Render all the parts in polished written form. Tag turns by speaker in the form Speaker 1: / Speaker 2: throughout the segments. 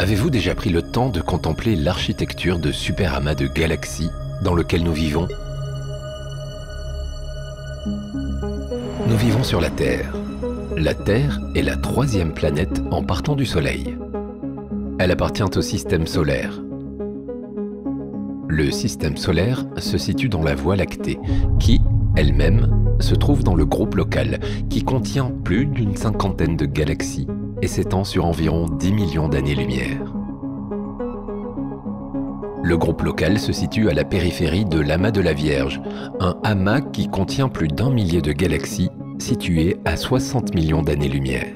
Speaker 1: Avez-vous déjà pris le temps de contempler l'architecture de super amas de galaxies dans lequel nous vivons? Nous vivons sur la Terre. La Terre est la 3e planète en partant du Soleil. Elle appartient au système solaire. Le système solaire se situe dans la Voie lactée, qui, elle-même, se trouve dans le groupe local, qui contient plus d'une cinquantaine de galaxies et s'étend sur environ 10 millions d'années-lumière. Le groupe local se situe à la périphérie de l'amas de la Vierge, un amas qui contient plus d'1 millier de galaxies situées à 60 millions d'années-lumière.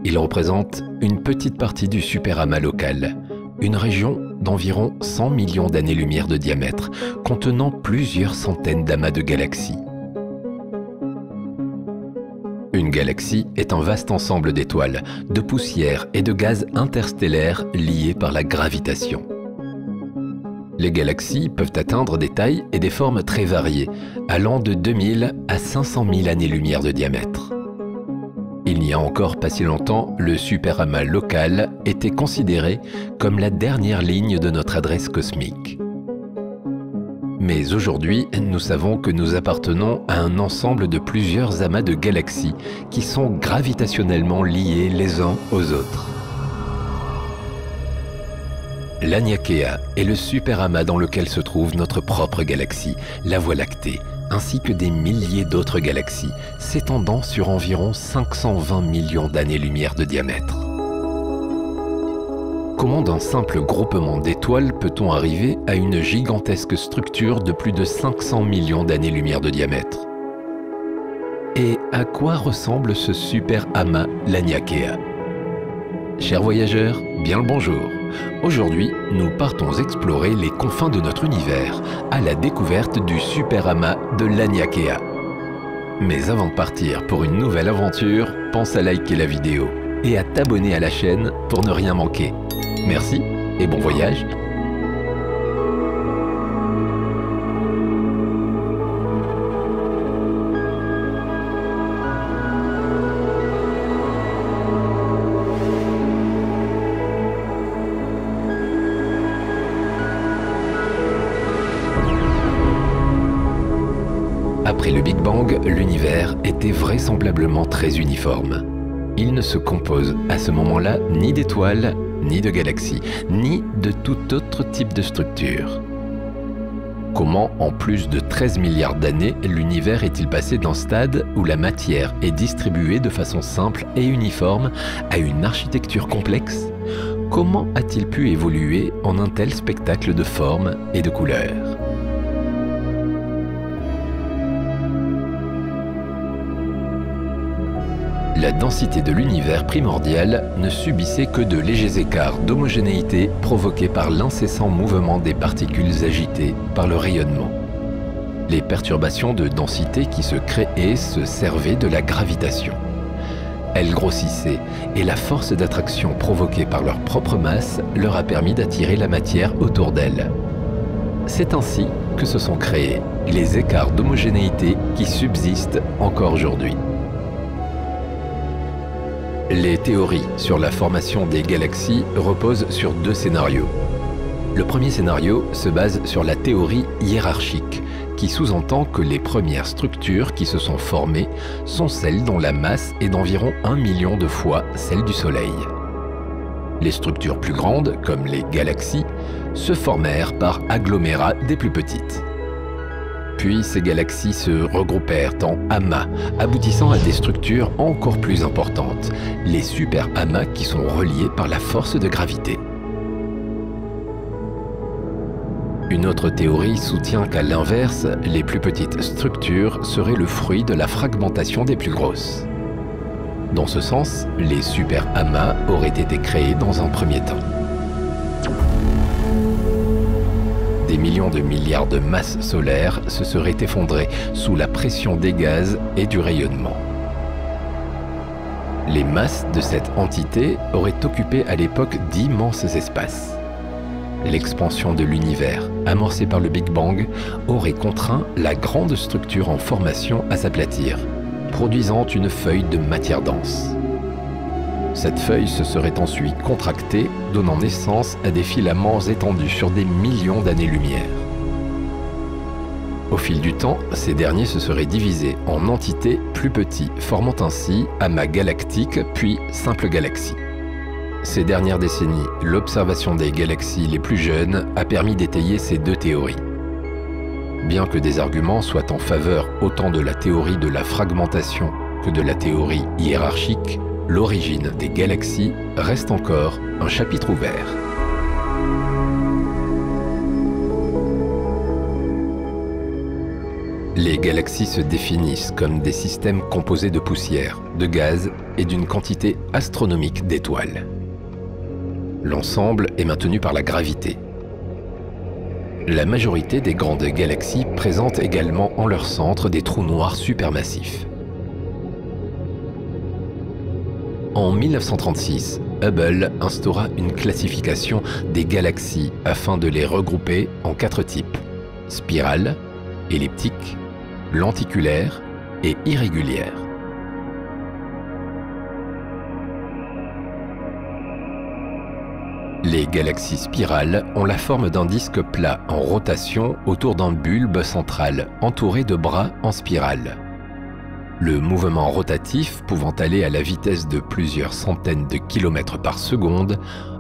Speaker 1: Il représente une petite partie du superamas local, une région d'environ 100 millions d'années-lumière de diamètre, contenant plusieurs centaines d'amas de galaxies. Une galaxie est un vaste ensemble d'étoiles, de poussière et de gaz interstellaires liés par la gravitation. Les galaxies peuvent atteindre des tailles et des formes très variées, allant de 2000 à 500 000 années-lumière de diamètre. Il n'y a encore pas si longtemps, le superamas local était considéré comme la dernière ligne de notre adresse cosmique. Mais aujourd'hui, nous savons que nous appartenons à un ensemble de plusieurs amas de galaxies qui sont gravitationnellement liés les uns aux autres. Laniakea est le superamas dans lequel se trouve notre propre galaxie, la Voie lactée, ainsi que des milliers d'autres galaxies, s'étendant sur environ 520 millions d'années-lumière de diamètre. Comment d'un simple groupement d'étoiles peut-on arriver à une gigantesque structure de plus de 500 millions d'années-lumière de diamètre? Et à quoi ressemble ce superamas Laniakea? Chers voyageurs, bien le bonjour. Aujourd'hui, nous partons explorer les confins de notre univers à la découverte du superamas de Laniakea. Mais avant de partir pour une nouvelle aventure, pense à liker la vidéo et à t'abonner à la chaîne pour ne rien manquer. Merci et bon voyage! Après le Big Bang, l'univers était vraisemblablement très uniforme. Il ne se compose à ce moment-là ni d'étoiles, ni de galaxies, ni de tout autre type de structure. Comment, en plus de 13 milliards d'années, l'univers est-il passé d'un stade où la matière est distribuée de façon simple et uniforme à une architecture complexe? Comment a-t-il pu évoluer en un tel spectacle de formes et de couleurs? La densité de l'univers primordial ne subissait que de légers écarts d'homogénéité provoqués par l'incessant mouvement des particules agitées par le rayonnement. Les perturbations de densité qui se créaient se servaient de la gravitation. Elles grossissaient et la force d'attraction provoquée par leur propre masse leur a permis d'attirer la matière autour d'elles. C'est ainsi que se sont créés les écarts d'homogénéité qui subsistent encore aujourd'hui. Les théories sur la formation des galaxies reposent sur 2 scénarios. Le premier scénario se base sur la théorie hiérarchique, qui sous-entend que les premières structures qui se sont formées sont celles dont la masse est d'environ 1 million de fois celle du Soleil. Les structures plus grandes, comme les galaxies, se formèrent par agglomérats des plus petites. Puis ces galaxies se regroupèrent en amas, aboutissant à des structures encore plus importantes, les superamas qui sont reliés par la force de gravité. Une autre théorie soutient qu'à l'inverse, les plus petites structures seraient le fruit de la fragmentation des plus grosses. Dans ce sens, les superamas auraient été créés dans un premier temps. Des millions de milliards de masses solaires se seraient effondrées sous la pression des gaz et du rayonnement. Les masses de cette entité auraient occupé à l'époque d'immenses espaces. L'expansion de l'univers, amorcée par le Big Bang, aurait contraint la grande structure en formation à s'aplatir, produisant une feuille de matière dense. Cette feuille se serait ensuite contractée, donnant naissance à des filaments étendus sur des millions d'années-lumière. Au fil du temps, ces derniers se seraient divisés en entités plus petites, formant ainsi amas galactiques puis simples galaxies. Ces dernières décennies, l'observation des galaxies les plus jeunes a permis d'étayer ces deux théories. Bien que des arguments soient en faveur autant de la théorie de la fragmentation que de la théorie hiérarchique, l'origine des galaxies reste encore un chapitre ouvert. Les galaxies se définissent comme des systèmes composés de poussière, de gaz et d'une quantité astronomique d'étoiles. L'ensemble est maintenu par la gravité. La majorité des grandes galaxies présentent également en leur centre des trous noirs supermassifs. En 1936, Hubble instaura une classification des galaxies afin de les regrouper en 4 types: spirale, elliptique, lenticulaire et irrégulière. Les galaxies spirales ont la forme d'un disque plat en rotation autour d'un bulbe central entouré de bras en spirale. Le mouvement rotatif, pouvant aller à la vitesse de plusieurs centaines de kilomètres par seconde,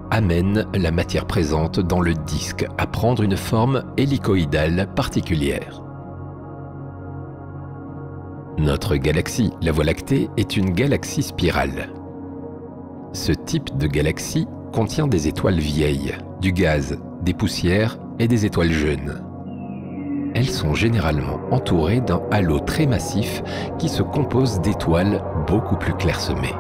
Speaker 1: amène la matière présente dans le disque à prendre une forme hélicoïdale particulière. Notre galaxie, la Voie lactée, est une galaxie spirale. Ce type de galaxie contient des étoiles vieilles, du gaz, des poussières et des étoiles jeunes. Elles sont généralement entourées d'un halo très massif qui se compose d'étoiles beaucoup plus clairsemées.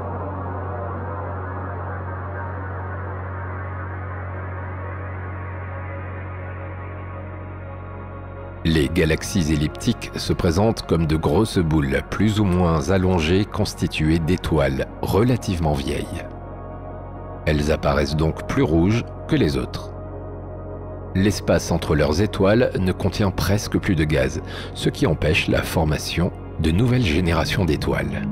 Speaker 1: Les galaxies elliptiques se présentent comme de grosses boules plus ou moins allongées constituées d'étoiles relativement vieilles. Elles apparaissent donc plus rouges que les autres. L'espace entre leurs étoiles ne contient presque plus de gaz, ce qui empêche la formation de nouvelles générations d'étoiles.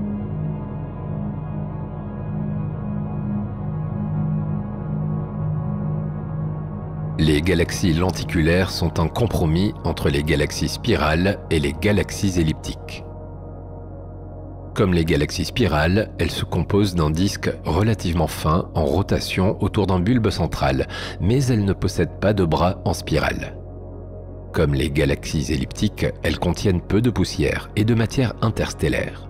Speaker 1: Les galaxies lenticulaires sont un compromis entre les galaxies spirales et les galaxies elliptiques. Comme les galaxies spirales, elles se composent d'un disque relativement fin en rotation autour d'un bulbe central, mais elles ne possèdent pas de bras en spirale. Comme les galaxies elliptiques, elles contiennent peu de poussière et de matière interstellaire.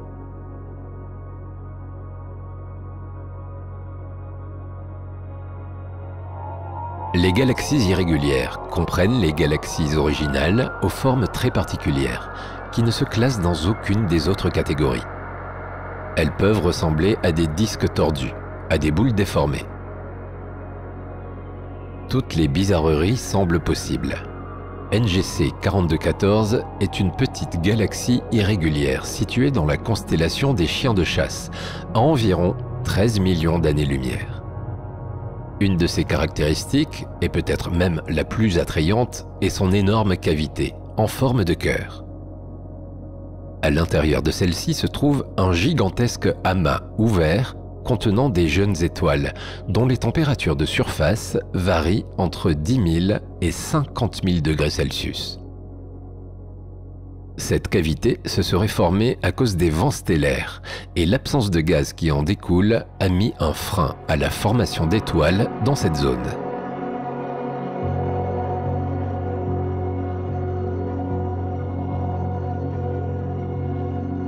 Speaker 1: Les galaxies irrégulières comprennent les galaxies originales aux formes très particulières, qui ne se classent dans aucune des autres catégories. Elles peuvent ressembler à des disques tordus, à des boules déformées. Toutes les bizarreries semblent possibles. NGC 4214 est une petite galaxie irrégulière située dans la constellation des chiens de chasse, à environ 13 millions d'années-lumière. Une de ses caractéristiques, et peut-être même la plus attrayante, est son énorme cavité, en forme de cœur. À l'intérieur de celle-ci se trouve un gigantesque amas ouvert contenant des jeunes étoiles, dont les températures de surface varient entre 10 000 et 50 000 degrés Celsius. Cette cavité se serait formée à cause des vents stellaires, et l'absence de gaz qui en découle a mis un frein à la formation d'étoiles dans cette zone.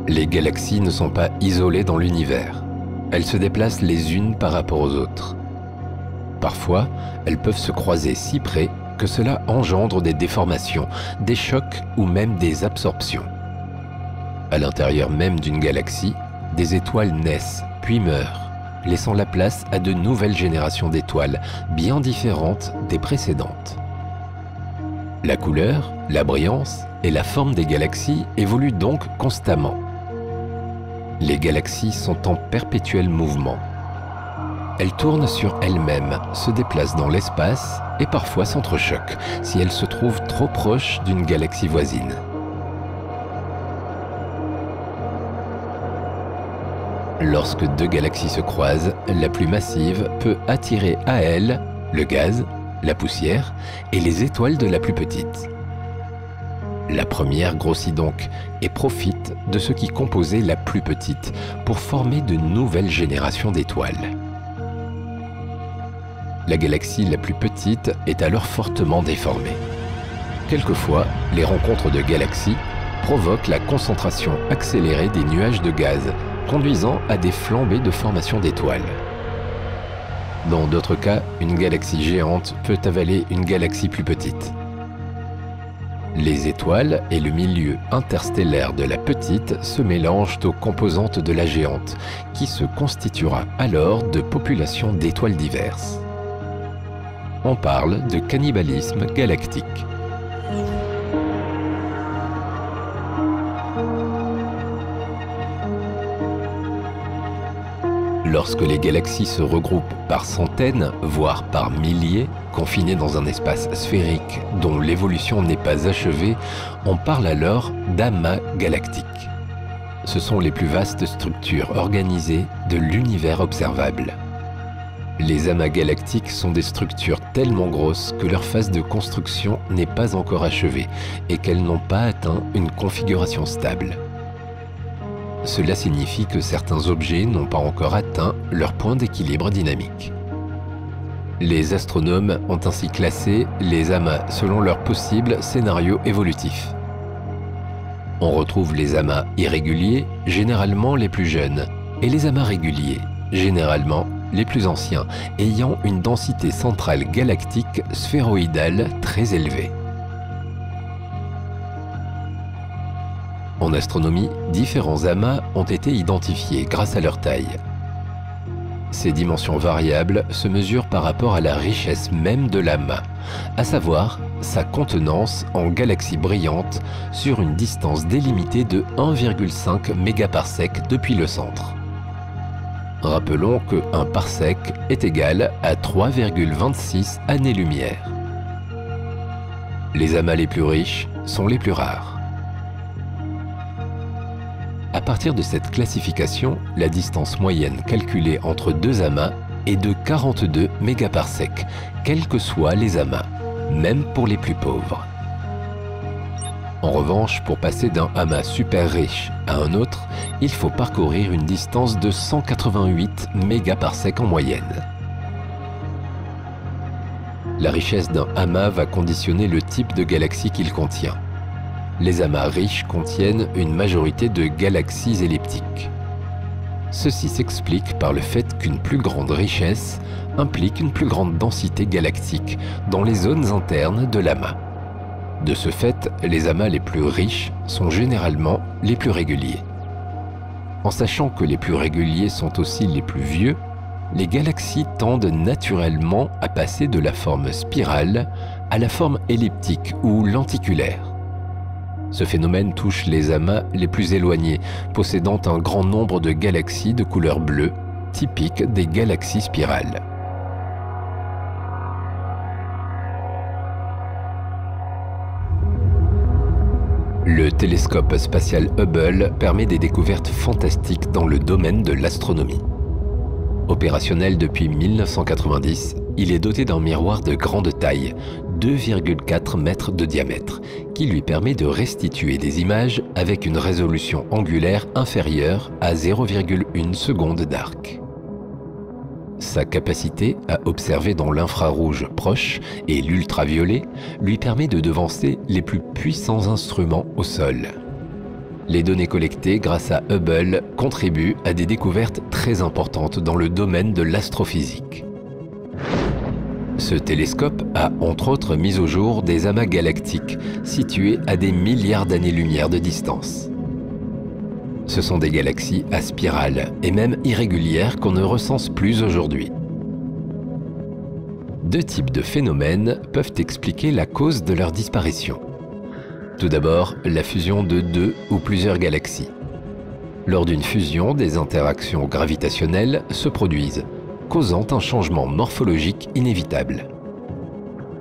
Speaker 1: Les galaxies ne sont pas isolées dans l'univers. Elles se déplacent les unes par rapport aux autres. Parfois, elles peuvent se croiser si près que cela engendre des déformations, des chocs ou même des absorptions. À l'intérieur même d'une galaxie, des étoiles naissent puis meurent, laissant la place à de nouvelles générations d'étoiles bien différentes des précédentes. La couleur, la brillance et la forme des galaxies évoluent donc constamment. Les galaxies sont en perpétuel mouvement. Elles tournent sur elles-mêmes, se déplacent dans l'espace et parfois s'entrechoquent si elles se trouvent trop proches d'une galaxie voisine. Lorsque deux galaxies se croisent, la plus massive peut attirer à elle le gaz, la poussière et les étoiles de la plus petite. La première grossit donc et profite de ce qui composait la plus petite pour former de nouvelles générations d'étoiles. La galaxie la plus petite est alors fortement déformée. Quelquefois, les rencontres de galaxies provoquent la concentration accélérée des nuages de gaz, conduisant à des flambées de formation d'étoiles. Dans d'autres cas, une galaxie géante peut avaler une galaxie plus petite. Les étoiles et le milieu interstellaire de la petite se mélangent aux composantes de la géante, qui se constituera alors de populations d'étoiles diverses. On parle de cannibalisme galactique. Lorsque les galaxies se regroupent par centaines, voire par milliers, confinées dans un espace sphérique dont l'évolution n'est pas achevée, on parle alors d'amas galactiques. Ce sont les plus vastes structures organisées de l'univers observable. Les amas galactiques sont des structures tellement grosses que leur phase de construction n'est pas encore achevée et qu'elles n'ont pas atteint une configuration stable. Cela signifie que certains objets n'ont pas encore atteint leur point d'équilibre dynamique. Les astronomes ont ainsi classé les amas selon leur possible scénario évolutif. On retrouve les amas irréguliers, généralement les plus jeunes, et les amas réguliers, généralement les plus anciens, ayant une densité centrale galactique sphéroïdale très élevée. En astronomie, différents amas ont été identifiés grâce à leur taille. Ces dimensions variables se mesurent par rapport à la richesse même de l'amas, à savoir sa contenance en galaxies brillantes sur une distance délimitée de 1,5 mégaparsec depuis le centre. Rappelons que 1 parsec est égal à 3,26 années-lumière. Les amas les plus riches sont les plus rares. À partir de cette classification, la distance moyenne calculée entre deux amas est de 42 mégaparsecs, quels que soient les amas, même pour les plus pauvres. En revanche, pour passer d'un amas super riche à un autre, il faut parcourir une distance de 188 mégaparsecs en moyenne. La richesse d'un amas va conditionner le type de galaxie qu'il contient. Les amas riches contiennent une majorité de galaxies elliptiques. Ceci s'explique par le fait qu'une plus grande richesse implique une plus grande densité galactique dans les zones internes de l'amas. De ce fait, les amas les plus riches sont généralement les plus réguliers. En sachant que les plus réguliers sont aussi les plus vieux, les galaxies tendent naturellement à passer de la forme spirale à la forme elliptique ou lenticulaire. Ce phénomène touche les amas les plus éloignés, possédant un grand nombre de galaxies de couleur bleue, typiques des galaxies spirales. Le télescope spatial Hubble permet des découvertes fantastiques dans le domaine de l'astronomie. Opérationnel depuis 1990, il est doté d'un miroir de grande taille, 2,4 mètres de diamètre, qui lui permet de restituer des images avec une résolution angulaire inférieure à 0,1 seconde d'arc. Sa capacité à observer dans l'infrarouge proche et l'ultraviolet lui permet de devancer les plus puissants instruments au sol. Les données collectées grâce à Hubble contribuent à des découvertes très importantes dans le domaine de l'astrophysique. Ce télescope a entre autres mis au jour des amas galactiques situés à des milliards d'années-lumière de distance. Ce sont des galaxies à spirale et même irrégulières qu'on ne recense plus aujourd'hui. Deux types de phénomènes peuvent expliquer la cause de leur disparition. Tout d'abord, la fusion de deux ou plusieurs galaxies. Lors d'une fusion, des interactions gravitationnelles se produisent, causant un changement morphologique inévitable.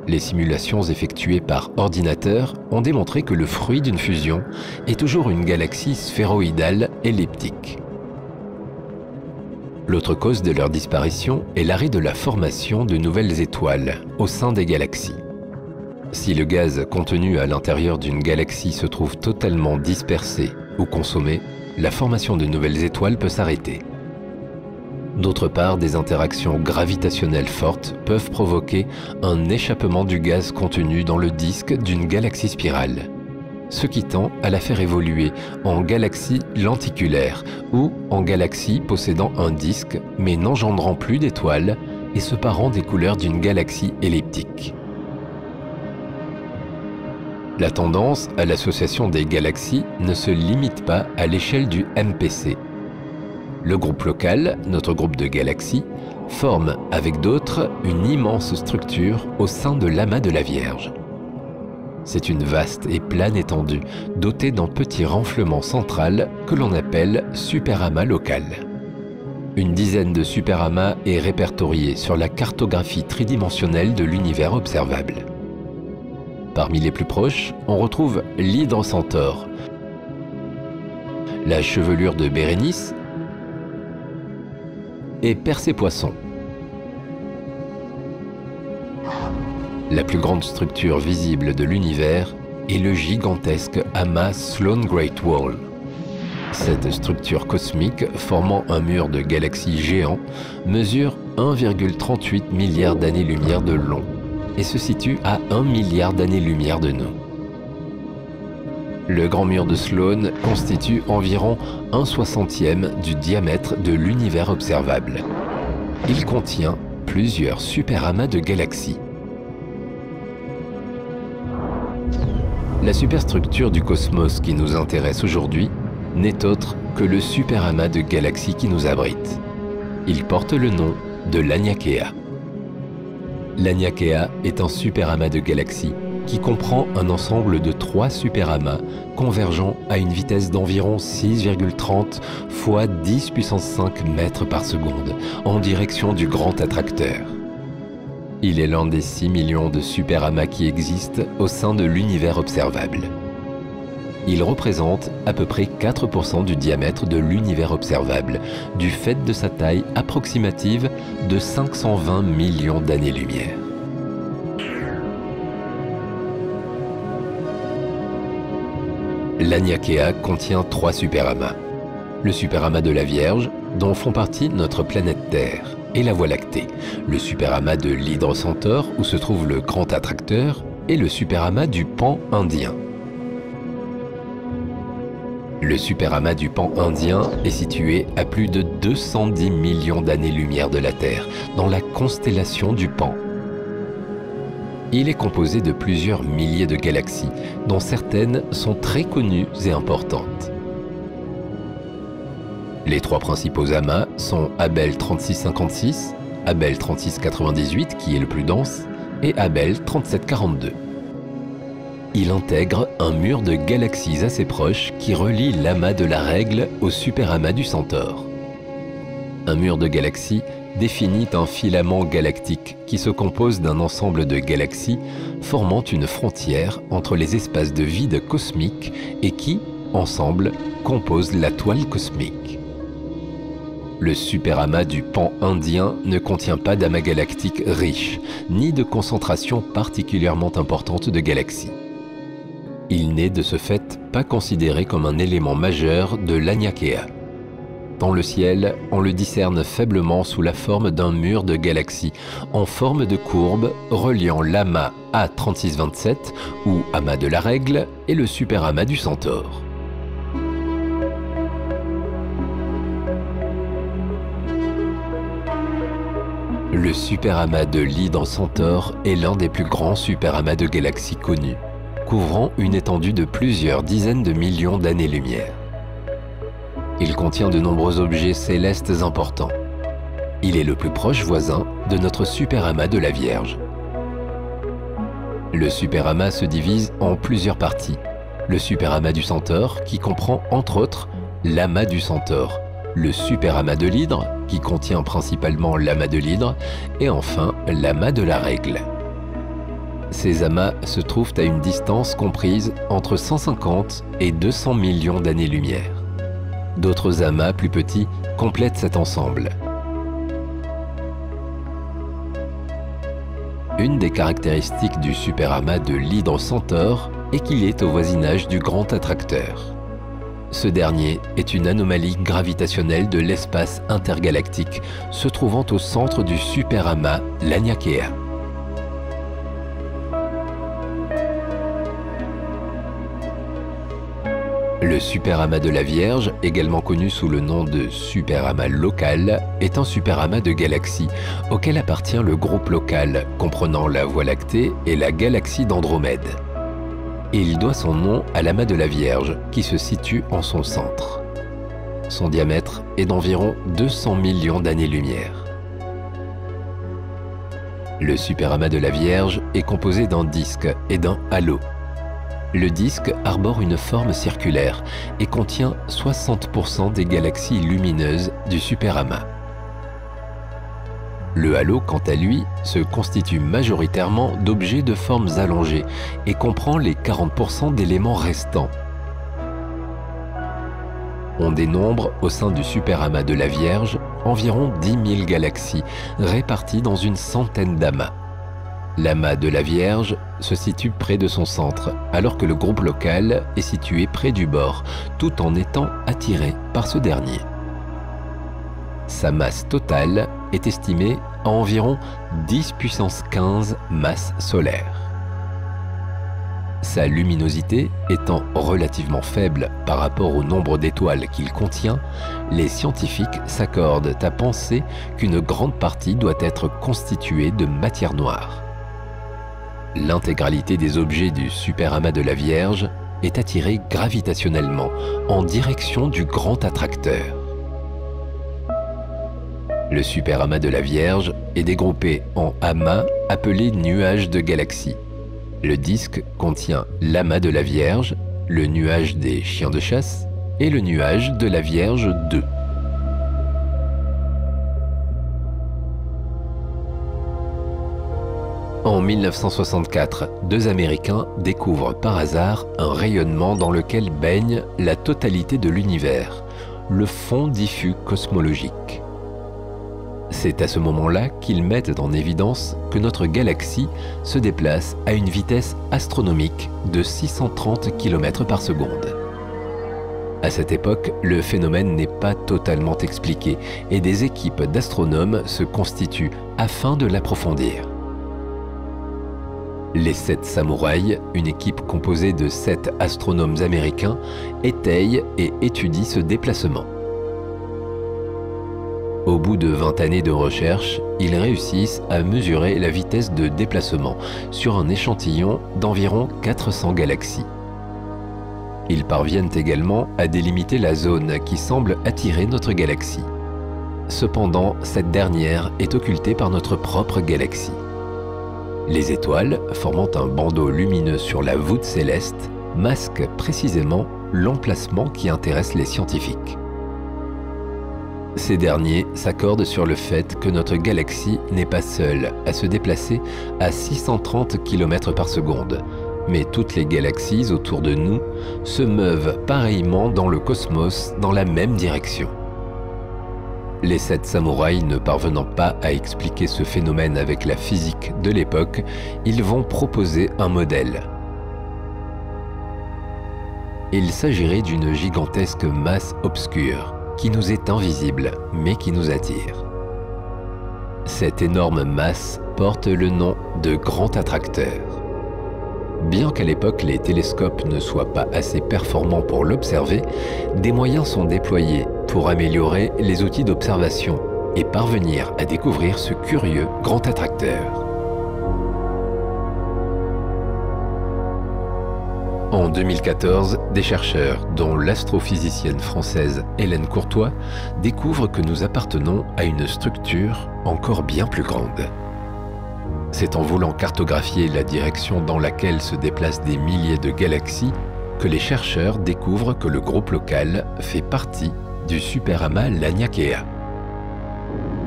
Speaker 1: Les simulations effectuées par ordinateur ont démontré que le fruit d'une fusion est toujours une galaxie sphéroïdale elliptique. L'autre cause de leur disparition est l'arrêt de la formation de nouvelles étoiles au sein des galaxies. Si le gaz contenu à l'intérieur d'une galaxie se trouve totalement dispersé ou consommé, la formation de nouvelles étoiles peut s'arrêter. D'autre part, des interactions gravitationnelles fortes peuvent provoquer un échappement du gaz contenu dans le disque d'une galaxie spirale, ce qui tend à la faire évoluer en galaxie lenticulaire ou en galaxie possédant un disque mais n'engendrant plus d'étoiles et se parant des couleurs d'une galaxie elliptique. La tendance à l'association des galaxies ne se limite pas à l'échelle du MPC. Le groupe local, notre groupe de galaxies, forme avec d'autres une immense structure au sein de l'amas de la Vierge. C'est une vaste et plane étendue, dotée d'un petit renflement central que l'on appelle superamas local. Une dizaine de superamas est répertoriée sur la cartographie tridimensionnelle de l'univers observable. Parmi les plus proches, on retrouve l'Hydre Centaure, la chevelure de Bérénice et Persée-Poisson. La plus grande structure visible de l'univers est le gigantesque amas Sloan Great Wall. Cette structure cosmique, formant un mur de galaxies géant, mesure 1,38 milliard d'années-lumière de long et se situe à 1 milliard d'années-lumière de nous. Le grand mur de Sloan constitue environ 1/60e du diamètre de l'univers observable. Il contient plusieurs superamas de galaxies. La superstructure du cosmos qui nous intéresse aujourd'hui n'est autre que le superamas de galaxies qui nous abrite. Il porte le nom de Laniakea. Laniakea est un superamas de galaxies qui comprend un ensemble de 3 superamas convergeant à une vitesse d'environ 6,30 fois 10 puissance 5 mètres par seconde en direction du grand attracteur. Il est l'un des 6 millions de superamas qui existent au sein de l'univers observable. Il représente à peu près 4% du diamètre de l'univers observable, du fait de sa taille approximative de 520 millions d'années-lumière. Laniakea contient 3 superamas. Le superamas de la Vierge, dont font partie notre planète Terre, et la Voie lactée, le superamas de l'Hydre Centaure, où se trouve le grand attracteur, et le superamas du Pan indien. Le superamas du Pan indien est situé à plus de 210 millions d'années-lumière de la Terre, dans la constellation du Pan. Il est composé de plusieurs milliers de galaxies, dont certaines sont très connues et importantes. Les 3 principaux amas sont Abell 3656, Abell 3698 qui est le plus dense, et Abell 3742. Il intègre un mur de galaxies assez proches qui relie l'amas de la Règle au superamas du Centaure. Un mur de galaxies définit un filament galactique qui se compose d'un ensemble de galaxies formant une frontière entre les espaces de vide cosmique et qui, ensemble, composent la toile cosmique. Le superamas du Pan indien ne contient pas d'amas galactique riche, ni de concentration particulièrement importante de galaxies. Il n'est de ce fait pas considéré comme un élément majeur de Laniakea. Dans le ciel, on le discerne faiblement sous la forme d'un mur de galaxies en forme de courbe reliant l'amas A3627 ou amas de la Règle et le superamas du Centaure. Le superamas de l'Hydre Centaure est l'un des plus grands superamas de galaxies connus, couvrant une étendue de plusieurs dizaines de millions d'années-lumière. Il contient de nombreux objets célestes importants. Il est le plus proche voisin de notre superamas de la Vierge. Le superamas se divise en plusieurs parties. Le superamas du Centaure, qui comprend entre autres l'amas du Centaure, le superamas de l'Hydre, qui contient principalement l'amas de l'Hydre, et enfin l'amas de la Règle. Ces amas se trouvent à une distance comprise entre 150 et 200 millions d'années-lumière. D'autres amas plus petits complètent cet ensemble. Une des caractéristiques du superamas de l'Hydre Centaure est qu'il est au voisinage du Grand Attracteur. Ce dernier est une anomalie gravitationnelle de l'espace intergalactique se trouvant au centre du superamas Laniakea. Le superamas de la Vierge, également connu sous le nom de superamas local, est un superamas de galaxies auquel appartient le groupe local comprenant la Voie lactée et la galaxie d'Andromède. Il doit son nom à l'amas de la Vierge qui se situe en son centre. Son diamètre est d'environ 200 millions d'années-lumière. Le superamas de la Vierge est composé d'un disque et d'un halo. Le disque arbore une forme circulaire et contient 60% des galaxies lumineuses du superamas. Le halo, quant à lui, se constitue majoritairement d'objets de formes allongées et comprend les 40% d'éléments restants. On dénombre au sein du superamas de la Vierge environ 10 000 galaxies réparties dans une centaine d'amas. L'amas de la Vierge se situe près de son centre, alors que le groupe local est situé près du bord, tout en étant attiré par ce dernier. Sa masse totale est estimée à environ 10 puissance 15 masses solaires. Sa luminosité étant relativement faible par rapport au nombre d'étoiles qu'il contient, les scientifiques s'accordent à penser qu'une grande partie doit être constituée de matière noire. L'intégralité des objets du superamas de la Vierge est attirée gravitationnellement en direction du Grand Attracteur. Le superamas de la Vierge est dégroupé en amas appelés nuages de galaxies. Le disque contient l'amas de la Vierge, le nuage des chiens de chasse et le nuage de la Vierge 2. En 1964, deux Américains découvrent par hasard un rayonnement dans lequel baigne la totalité de l'univers, le fond diffus cosmologique. C'est à ce moment-là qu'ils mettent en évidence que notre galaxie se déplace à une vitesse astronomique de 630 km par seconde. À cette époque, le phénomène n'est pas totalement expliqué et des équipes d'astronomes se constituent afin de l'approfondir. Les 7 samouraïs, une équipe composée de 7 astronomes américains, étayent et étudient ce déplacement. Au bout de 20 années de recherche, ils réussissent à mesurer la vitesse de déplacement sur un échantillon d'environ 400 galaxies. Ils parviennent également à délimiter la zone qui semble attirer notre galaxie. Cependant, cette dernière est occultée par notre propre galaxie. Les étoiles, formant un bandeau lumineux sur la voûte céleste, masquent précisément l'emplacement qui intéresse les scientifiques. Ces derniers s'accordent sur le fait que notre galaxie n'est pas seule à se déplacer à 630 km par seconde, mais toutes les galaxies autour de nous se meuvent pareillement dans le cosmos dans la même direction. Les 7 samouraïs ne parvenant pas à expliquer ce phénomène avec la physique de l'époque, ils vont proposer un modèle. Il s'agirait d'une gigantesque masse obscure qui nous est invisible mais qui nous attire. Cette énorme masse porte le nom de Grand Attracteur. Bien qu'à l'époque les télescopes ne soient pas assez performants pour l'observer, des moyens sont déployés pour améliorer les outils d'observation et parvenir à découvrir ce curieux Grand Attracteur. En 2014, des chercheurs, dont l'astrophysicienne française Hélène Courtois, découvrent que nous appartenons à une structure encore bien plus grande. C'est en voulant cartographier la direction dans laquelle se déplacent des milliers de galaxies que les chercheurs découvrent que le groupe local fait partie du superamas Laniakea.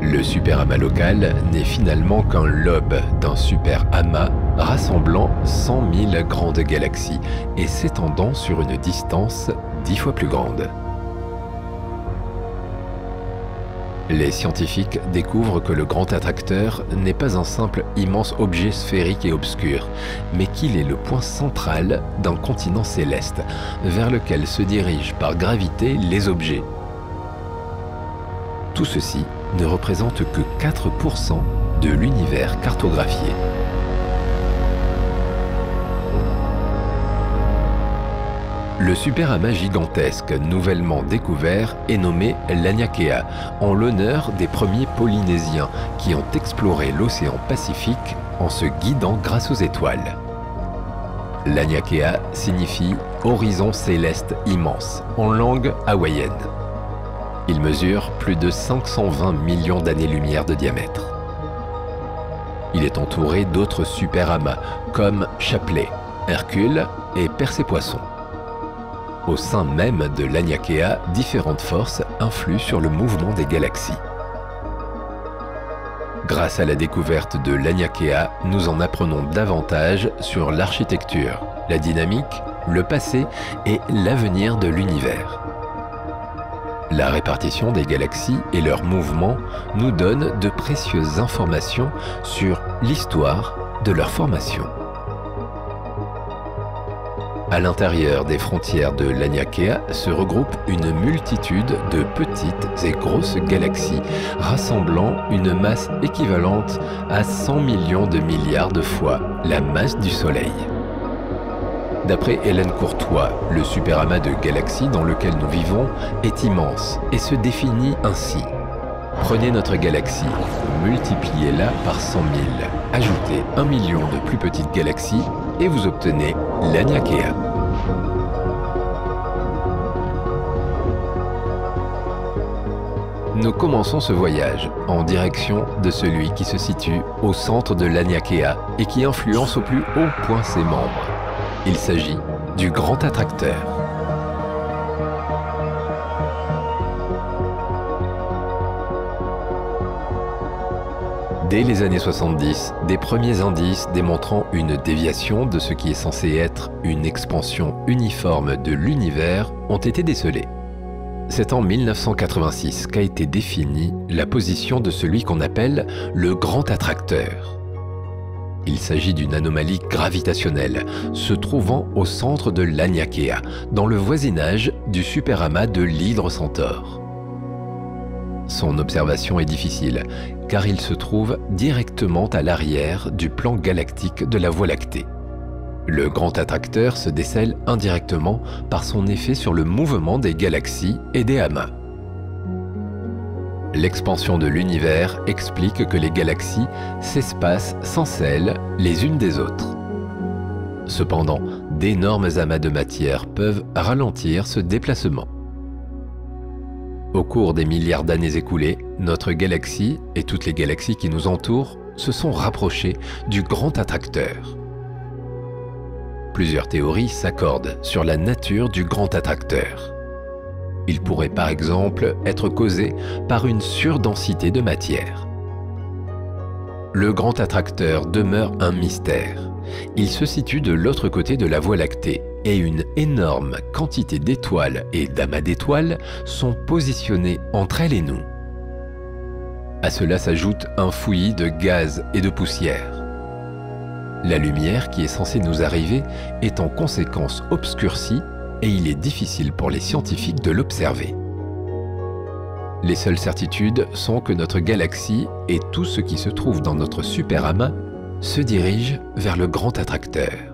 Speaker 1: Le superamas local n'est finalement qu'un lobe d'un superamas rassemblant 100 000 grandes galaxies et s'étendant sur une distance 10 fois plus grande. Les scientifiques découvrent que le grand attracteur n'est pas un simple immense objet sphérique et obscur, mais qu'il est le point central d'un continent céleste, vers lequel se dirigent par gravité les objets. Tout ceci ne représente que 4% de l'univers cartographié. Le superamas gigantesque nouvellement découvert est nommé Laniakea, en l'honneur des premiers Polynésiens qui ont exploré l'océan Pacifique en se guidant grâce aux étoiles. Laniakea signifie « horizon céleste immense » en langue hawaïenne. Il mesure plus de 520 millions d'années-lumière de diamètre. Il est entouré d'autres superamas comme Chapelet, Hercule et Persée-Poisson. Au sein même de Laniakea, différentes forces influent sur le mouvement des galaxies. Grâce à la découverte de Laniakea, nous en apprenons davantage sur l'architecture, la dynamique, le passé et l'avenir de l'univers. La répartition des galaxies et leur mouvement nous donnent de précieuses informations sur l'histoire de leur formation. À l'intérieur des frontières de Laniakea se regroupe une multitude de petites et grosses galaxies, rassemblant une masse équivalente à 100 millions de milliards de fois la masse du Soleil. D'après Hélène Courtois, le superamas de galaxies dans lequel nous vivons est immense et se définit ainsi. Prenez notre galaxie, multipliez-la par 100 000, ajoutez 1 million de plus petites galaxies et vous obtenez Laniakea. Nous commençons ce voyage en direction de celui qui se situe au centre de Laniakea et qui influence au plus haut point ses membres. Il s'agit du grand attracteur. Dès les années 70, des premiers indices démontrant une déviation de ce qui est censé être une expansion uniforme de l'univers ont été décelés. C'est en 1986 qu'a été définie la position de celui qu'on appelle le grand attracteur. Il s'agit d'une anomalie gravitationnelle se trouvant au centre de Laniakea, dans le voisinage du superamas de l'Hydre Centaure. Son observation est difficile, car il se trouve directement à l'arrière du plan galactique de la Voie lactée. Le grand attracteur se décèle indirectement par son effet sur le mouvement des galaxies et des amas. L'expansion de l'univers explique que les galaxies s'espacent sans cesse les unes des autres. Cependant, d'énormes amas de matière peuvent ralentir ce déplacement. Au cours des milliards d'années écoulées, notre galaxie et toutes les galaxies qui nous entourent se sont rapprochées du grand attracteur. Plusieurs théories s'accordent sur la nature du grand attracteur. Il pourrait par exemple être causé par une surdensité de matière. Le grand attracteur demeure un mystère. Il se situe de l'autre côté de la Voie lactée et une énorme quantité d'étoiles et d'amas d'étoiles sont positionnés entre elles et nous. À cela s'ajoute un fouillis de gaz et de poussière. La lumière qui est censée nous arriver est en conséquence obscurcie et il est difficile pour les scientifiques de l'observer. Les seules certitudes sont que notre galaxie et tout ce qui se trouve dans notre superamas se dirigent vers le grand attracteur.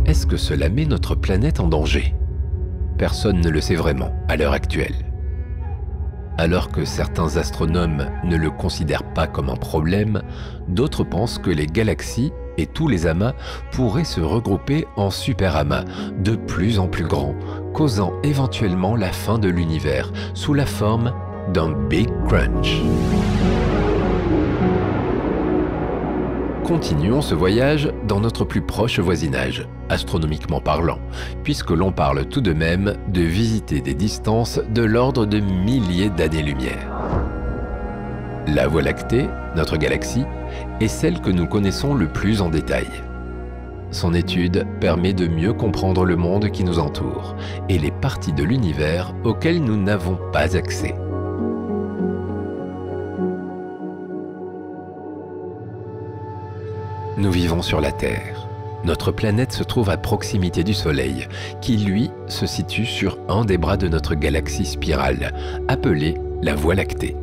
Speaker 1: Est-ce que cela met notre planète en danger? Personne ne le sait vraiment à l'heure actuelle. Alors que certains astronomes ne le considèrent pas comme un problème, d'autres pensent que les galaxies et tous les amas pourraient se regrouper en superamas de plus en plus grands, causant éventuellement la fin de l'univers sous la forme d'un Big Crunch. Continuons ce voyage dans notre plus proche voisinage, astronomiquement parlant, puisque l'on parle tout de même de visiter des distances de l'ordre de milliers d'années-lumière. La Voie lactée, notre galaxie, est celle que nous connaissons le plus en détail. Son étude permet de mieux comprendre le monde qui nous entoure et les parties de l'univers auxquelles nous n'avons pas accès. Nous vivons sur la Terre. Notre planète se trouve à proximité du Soleil, qui lui se situe sur un des bras de notre galaxie spirale, appelée la Voie lactée.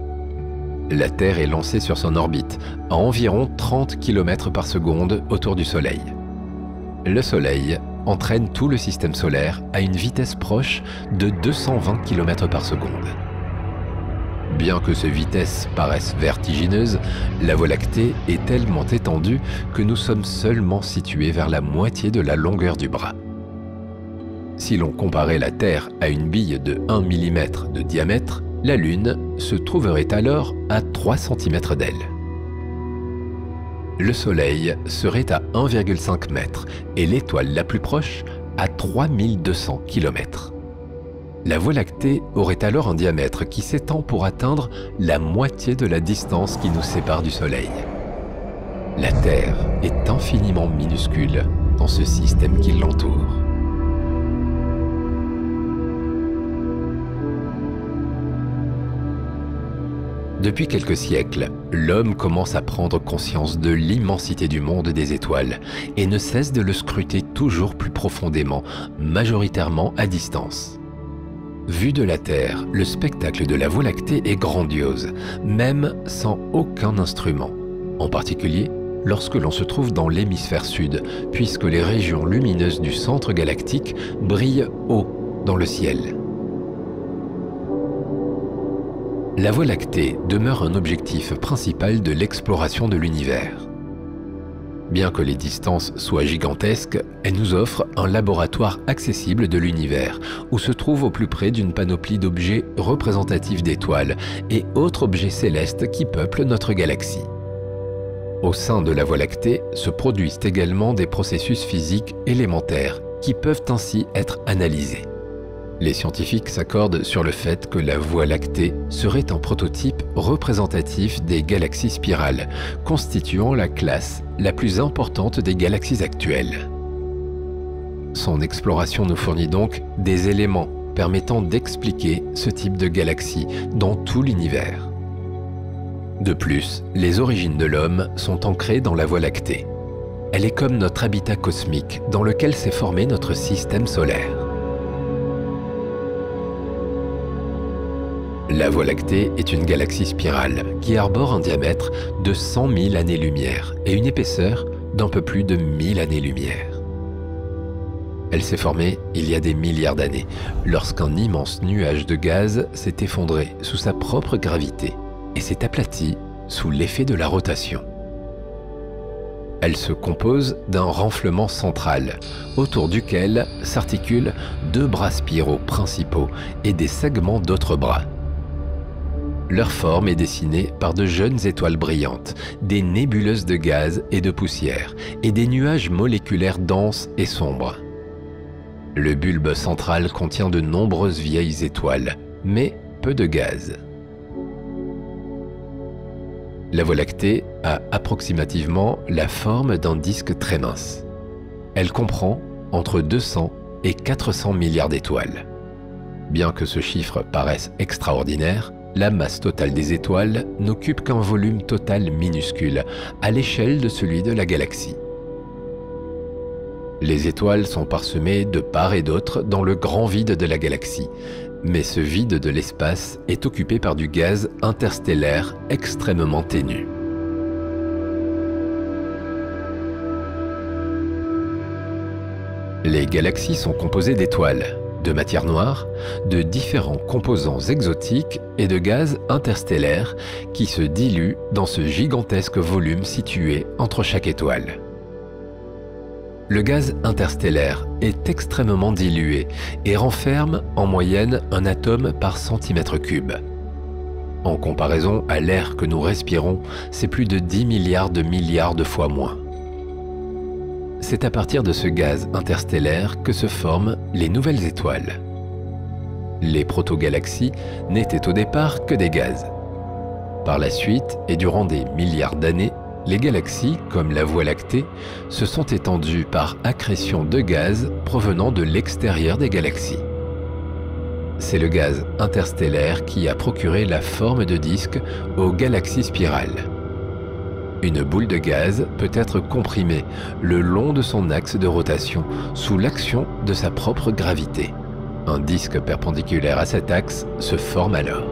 Speaker 1: La Terre est lancée sur son orbite à environ 30 km par seconde autour du Soleil. Le Soleil entraîne tout le système solaire à une vitesse proche de 220 km par seconde. Bien que ces vitesses paraissent vertigineuses, la Voie lactée est tellement étendue que nous sommes seulement situés vers la moitié de la longueur du bras. Si l'on comparait la Terre à une bille de 1 mm de diamètre, la Lune se trouverait alors à 3 cm d'aile. Le Soleil serait à 1,5 m et l'étoile la plus proche à 3200 km. La Voie lactée aurait alors un diamètre qui s'étend pour atteindre la moitié de la distance qui nous sépare du Soleil. La Terre est infiniment minuscule dans ce système qui l'entoure. Depuis quelques siècles, l'homme commence à prendre conscience de l'immensité du monde des étoiles et ne cesse de le scruter toujours plus profondément, majoritairement à distance. Vu de la Terre, le spectacle de la Voie lactée est grandiose, même sans aucun instrument, en particulier lorsque l'on se trouve dans l'hémisphère sud, puisque les régions lumineuses du centre galactique brillent haut dans le ciel. La Voie lactée demeure un objectif principal de l'exploration de l'univers. Bien que les distances soient gigantesques, elle nous offre un laboratoire accessible de l'univers, où se trouve au plus près d'une panoplie d'objets représentatifs d'étoiles et autres objets célestes qui peuplent notre galaxie. Au sein de la Voie lactée se produisent également des processus physiques élémentaires qui peuvent ainsi être analysés. Les scientifiques s'accordent sur le fait que la Voie lactée serait un prototype représentatif des galaxies spirales, constituant la classe la plus importante des galaxies actuelles. Son exploration nous fournit donc des éléments permettant d'expliquer ce type de galaxie dans tout l'univers. De plus, les origines de l'homme sont ancrées dans la Voie lactée. Elle est comme notre habitat cosmique dans lequel s'est formé notre système solaire. La Voie lactée est une galaxie spirale qui arbore un diamètre de 100 000 années-lumière et une épaisseur d'un peu plus de 1000 années-lumière. Elle s'est formée il y a des milliards d'années, lorsqu'un immense nuage de gaz s'est effondré sous sa propre gravité et s'est aplati sous l'effet de la rotation. Elle se compose d'un renflement central, autour duquel s'articulent 2 bras spiraux principaux et des segments d'autres bras. Leur forme est dessinée par de jeunes étoiles brillantes, des nébuleuses de gaz et de poussière, et des nuages moléculaires denses et sombres. Le bulbe central contient de nombreuses vieilles étoiles, mais peu de gaz. La Voie lactée a approximativement la forme d'un disque très mince. Elle comprend entre 200 et 400 milliards d'étoiles. Bien que ce chiffre paraisse extraordinaire, la masse totale des étoiles n'occupe qu'un volume total minuscule, à l'échelle de celui de la galaxie. Les étoiles sont parsemées de part et d'autre dans le grand vide de la galaxie, mais ce vide de l'espace est occupé par du gaz interstellaire extrêmement ténu. Les galaxies sont composées d'étoiles, de matière noire, de différents composants exotiques et de gaz interstellaires qui se diluent dans ce gigantesque volume situé entre chaque étoile. Le gaz interstellaire est extrêmement dilué et renferme en moyenne un atome par centimètre cube. En comparaison à l'air que nous respirons, c'est plus de 10 milliards de fois moins. C'est à partir de ce gaz interstellaire que se forment les nouvelles étoiles. Les protogalaxies n'étaient au départ que des gaz. Par la suite, et durant des milliards d'années, les galaxies, comme la Voie lactée, se sont étendues par accrétion de gaz provenant de l'extérieur des galaxies. C'est le gaz interstellaire qui a procuré la forme de disque aux galaxies spirales. Une boule de gaz peut être comprimée le long de son axe de rotation sous l'action de sa propre gravité. Un disque perpendiculaire à cet axe se forme alors.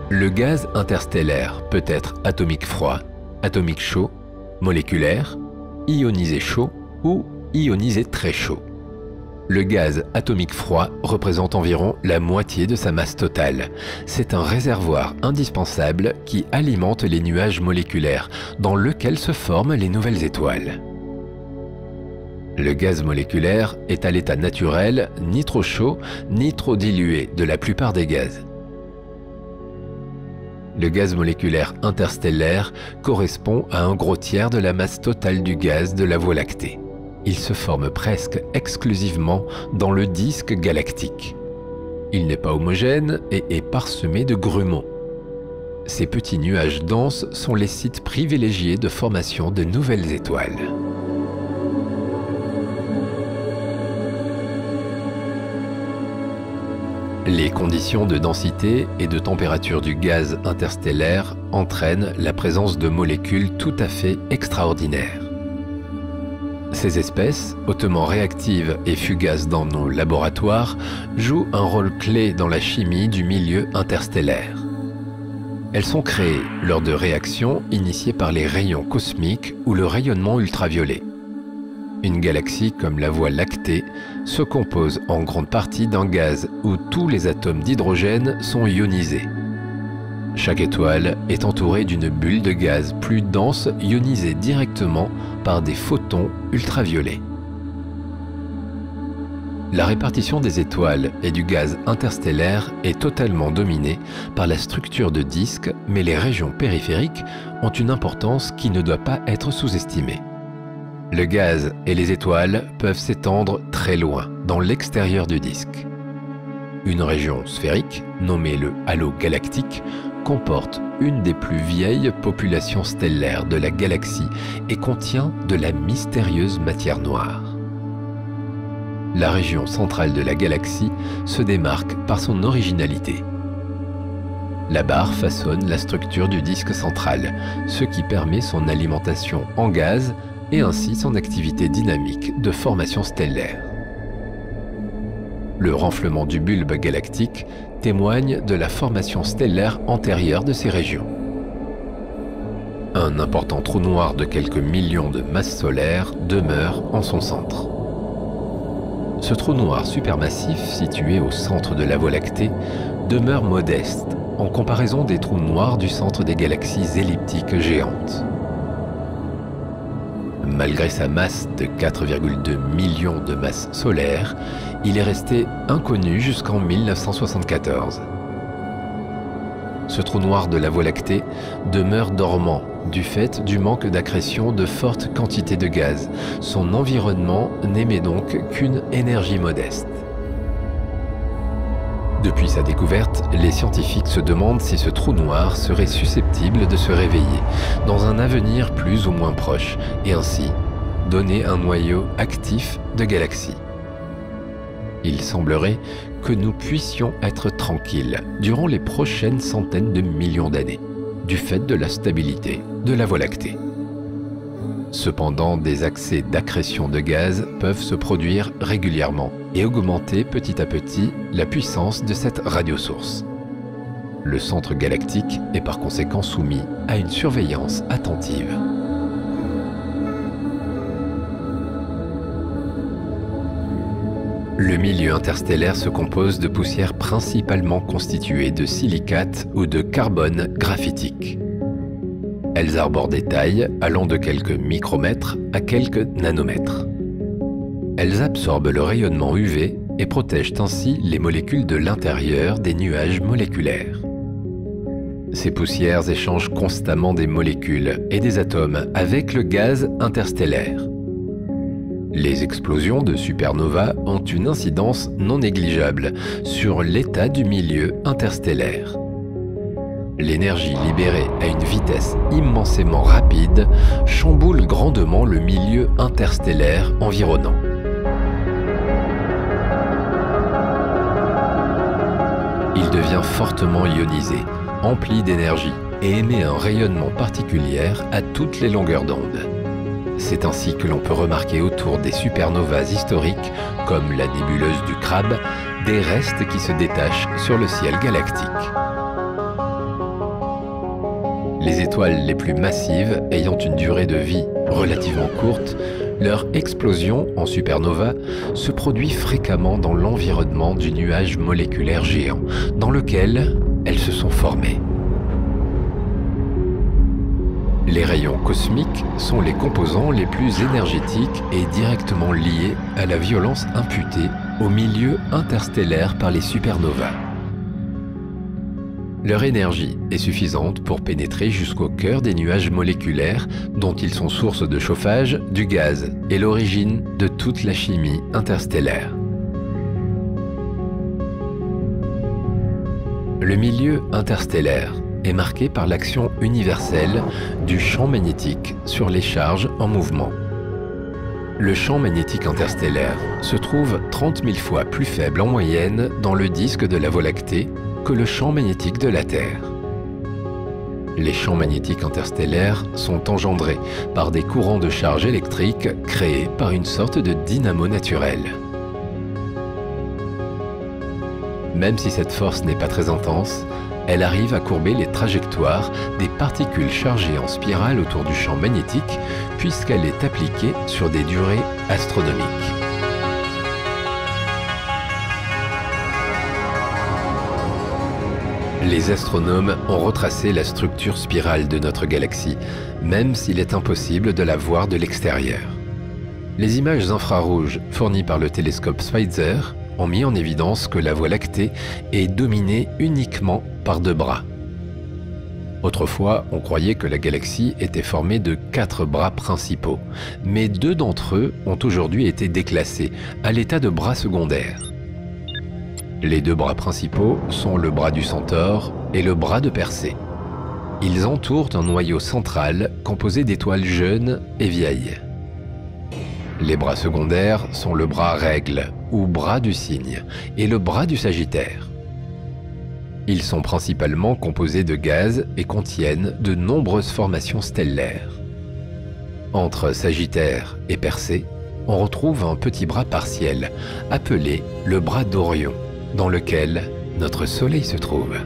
Speaker 1: Le gaz interstellaire peut être atomique froid, atomique chaud, moléculaire, ionisé chaud ou ionisé très chaud. Le gaz atomique froid représente environ la moitié de sa masse totale. C'est un réservoir indispensable qui alimente les nuages moléculaires dans lequel se forment les nouvelles étoiles. Le gaz moléculaire est à l'état naturel ni trop chaud ni trop dilué de la plupart des gaz. Le gaz moléculaire interstellaire correspond à un gros tiers de la masse totale du gaz de la Voie lactée. Il se forme presque exclusivement dans le disque galactique. Il n'est pas homogène et est parsemé de grumeaux. Ces petits nuages denses sont les sites privilégiés de formation de nouvelles étoiles. Les conditions de densité et de température du gaz interstellaire entraînent la présence de molécules tout à fait extraordinaires. Ces espèces, hautement réactives et fugaces dans nos laboratoires, jouent un rôle clé dans la chimie du milieu interstellaire. Elles sont créées lors de réactions initiées par les rayons cosmiques ou le rayonnement ultraviolet. Une galaxie comme la Voie lactée se compose en grande partie d'un gaz où tous les atomes d'hydrogène sont ionisés. Chaque étoile est entourée d'une bulle de gaz plus dense ionisée directement par des photons ultraviolets. La répartition des étoiles et du gaz interstellaire est totalement dominée par la structure de disque, mais les régions périphériques ont une importance qui ne doit pas être sous-estimée. Le gaz et les étoiles peuvent s'étendre très loin, dans l'extérieur du disque. Une région sphérique, nommée le halo galactique, comporte une des plus vieilles populations stellaires de la galaxie et contient de la mystérieuse matière noire. La région centrale de la galaxie se démarque par son originalité. La barre façonne la structure du disque central, ce qui permet son alimentation en gaz et ainsi son activité dynamique de formation stellaire. Le renflement du bulbe galactique témoigne de la formation stellaire antérieure de ces régions. Un important trou noir de quelques millions de masses solaires demeure en son centre. Ce trou noir supermassif, situé au centre de la Voie lactée, demeure modeste en comparaison des trous noirs du centre des galaxies elliptiques géantes. Malgré sa masse de 4,2 millions de masses solaires, il est resté inconnu jusqu'en 1974. Ce trou noir de la Voie lactée demeure dormant du fait du manque d'accrétion de fortes quantités de gaz. Son environnement n'émet donc qu'une énergie modeste. Depuis sa découverte, les scientifiques se demandent si ce trou noir serait susceptible de se réveiller dans un avenir plus ou moins proche et ainsi donner un noyau actif de galaxies. Il semblerait que nous puissions être tranquilles durant les prochaines centaines de millions d'années, du fait de la stabilité de la Voie lactée. Cependant, des accès d'accrétion de gaz peuvent se produire régulièrement et augmenter petit à petit la puissance de cette radiosource. Le centre galactique est par conséquent soumis à une surveillance attentive. Le milieu interstellaire se compose de poussières principalement constituées de silicates ou de carbone graphitique. Elles arborent des tailles allant de quelques micromètres à quelques nanomètres. Elles absorbent le rayonnement UV et protègent ainsi les molécules de l'intérieur des nuages moléculaires. Ces poussières échangent constamment des molécules et des atomes avec le gaz interstellaire. Les explosions de supernovas ont une incidence non négligeable sur l'état du milieu interstellaire. L'énergie libérée à une vitesse immensément rapide chamboule grandement le milieu interstellaire environnant. Il devient fortement ionisé, empli d'énergie et émet un rayonnement particulier à toutes les longueurs d'onde. C'est ainsi que l'on peut remarquer autour des supernovas historiques, comme la nébuleuse du Crabe, des restes qui se détachent sur le ciel galactique. Les étoiles les plus massives ayant une durée de vie relativement courte, leur explosion en supernova se produit fréquemment dans l'environnement du nuage moléculaire géant, dans lequel elles se sont formées. Les rayons cosmiques sont les composants les plus énergétiques et directement liés à la violence imputée au milieu interstellaire par les supernovas. Leur énergie est suffisante pour pénétrer jusqu'au cœur des nuages moléculaires dont ils sont source de chauffage, du gaz et l'origine de toute la chimie interstellaire. Le milieu interstellaire est marqué par l'action universelle du champ magnétique sur les charges en mouvement. Le champ magnétique interstellaire se trouve 30 000 fois plus faible en moyenne dans le disque de la Voie lactée que le champ magnétique de la Terre. Les champs magnétiques interstellaires sont engendrés par des courants de charge électrique créés par une sorte de dynamo naturel. Même si cette force n'est pas très intense, elle arrive à courber les trajectoires des particules chargées en spirale autour du champ magnétique puisqu'elle est appliquée sur des durées astronomiques. Les astronomes ont retracé la structure spirale de notre galaxie, même s'il est impossible de la voir de l'extérieur. Les images infrarouges fournies par le télescope Schweitzer ont mis en évidence que la Voie lactée est dominée uniquement par 2 bras. Autrefois, on croyait que la galaxie était formée de 4 bras principaux, mais 2 d'entre eux ont aujourd'hui été déclassés à l'état de bras secondaires. Les 2 bras principaux sont le bras du Centaure et le bras de Persée. Ils entourent un noyau central composé d'étoiles jeunes et vieilles. Les bras secondaires sont le bras Règle ou bras du Cygne et le bras du Sagittaire. Ils sont principalement composés de gaz et contiennent de nombreuses formations stellaires. Entre Sagittaire et Persée, on retrouve un petit bras partiel appelé le bras d'Orion, dans lequel notre Soleil se trouve.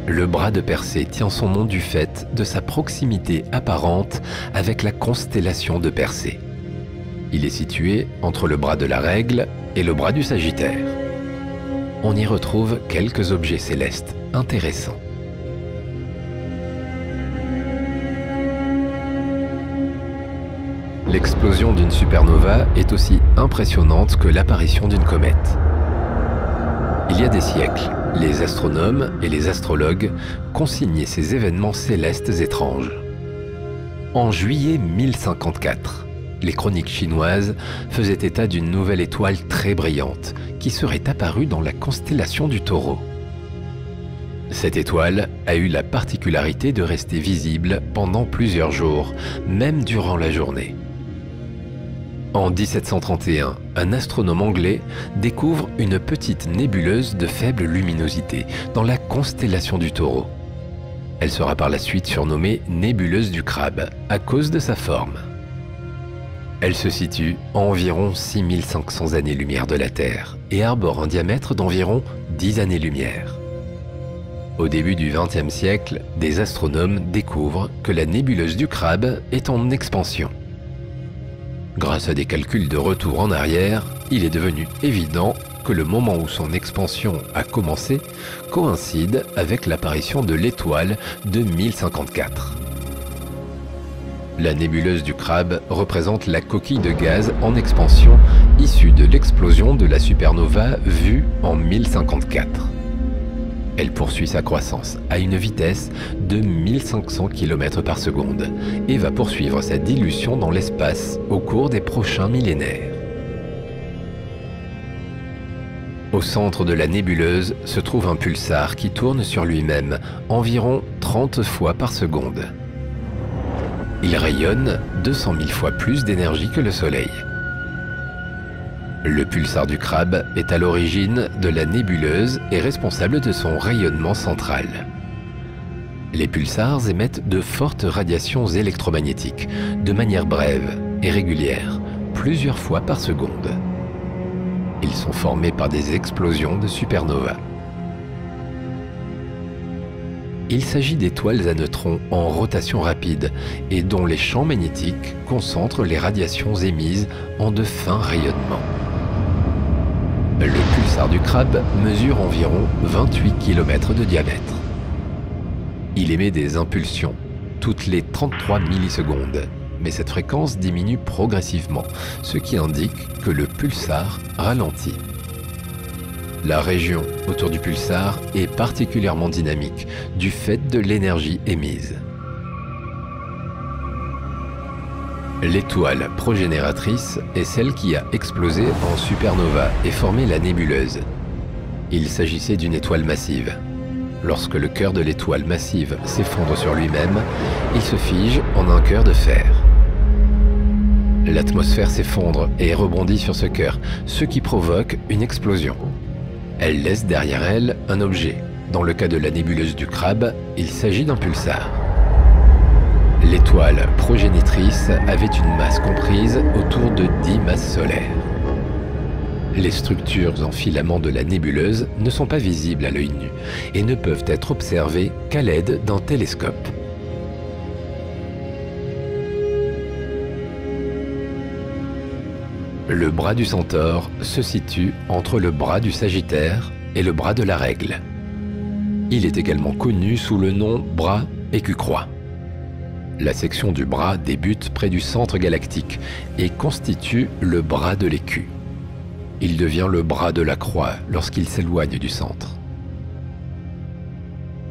Speaker 1: Le bras de Persée tient son nom du fait de sa proximité apparente avec la constellation de Persée. Il est situé entre le bras de la Règle et le bras du Sagittaire. On y retrouve quelques objets célestes intéressants. L'explosion d'une supernova est aussi impressionnante que l'apparition d'une comète. Il y a des siècles, les astronomes et les astrologues consignaient ces événements célestes étranges. En juillet 1054, les chroniques chinoises faisaient état d'une nouvelle étoile très brillante qui serait apparue dans la constellation du Taureau. Cette étoile a eu la particularité de rester visible pendant plusieurs jours, même durant la journée. En 1731, un astronome anglais découvre une petite nébuleuse de faible luminosité dans la constellation du Taureau. Elle sera par la suite surnommée nébuleuse du Crabe à cause de sa forme. Elle se situe à environ 6500 années-lumière de la Terre et arbore un diamètre d'environ 10 années-lumière. Au début du XXe siècle, des astronomes découvrent que la nébuleuse du Crabe est en expansion. Grâce à des calculs de retour en arrière, il est devenu évident que le moment où son expansion a commencé coïncide avec l'apparition de l'étoile de 1054. La nébuleuse du Crabe représente la coquille de gaz en expansion issue de l'explosion de la supernova vue en 1054. Elle poursuit sa croissance à une vitesse de 1500 km par seconde et va poursuivre sa dilution dans l'espace au cours des prochains millénaires. Au centre de la nébuleuse se trouve un pulsar qui tourne sur lui-même environ 30 fois par seconde. Il rayonne 200 000 fois plus d'énergie que le Soleil. Le pulsar du crabe est à l'origine de la nébuleuse et responsable de son rayonnement central. Les pulsars émettent de fortes radiations électromagnétiques, de manière brève et régulière, plusieurs fois par seconde. Ils sont formés par des explosions de supernovas. Il s'agit d'étoiles à neutrons en rotation rapide et dont les champs magnétiques concentrent les radiations émises en de fins rayonnements. Le pulsar du crabe mesure environ 28 km de diamètre. Il émet des impulsions toutes les 33 millisecondes, mais cette fréquence diminue progressivement, ce qui indique que le pulsar ralentit. La région autour du pulsar est particulièrement dynamique du fait de l'énergie émise. L'étoile progénératrice est celle qui a explosé en supernova et formé la nébuleuse. Il s'agissait d'une étoile massive. Lorsque le cœur de l'étoile massive s'effondre sur lui-même, il se fige en un cœur de fer. L'atmosphère s'effondre et rebondit sur ce cœur, ce qui provoque une explosion. Elle laisse derrière elle un objet. Dans le cas de la nébuleuse du crabe, il s'agit d'un pulsar. L'étoile progénitrice avait une masse comprise autour de 10 masses solaires. Les structures en filaments de la nébuleuse ne sont pas visibles à l'œil nu et ne peuvent être observées qu'à l'aide d'un télescope. Le bras du Centaure se situe entre le bras du Sagittaire et le bras de la Règle. Il est également connu sous le nom bras écu-croix. La section du bras débute près du centre galactique et constitue le bras de l'écu. Il devient le bras de la croix lorsqu'il s'éloigne du centre.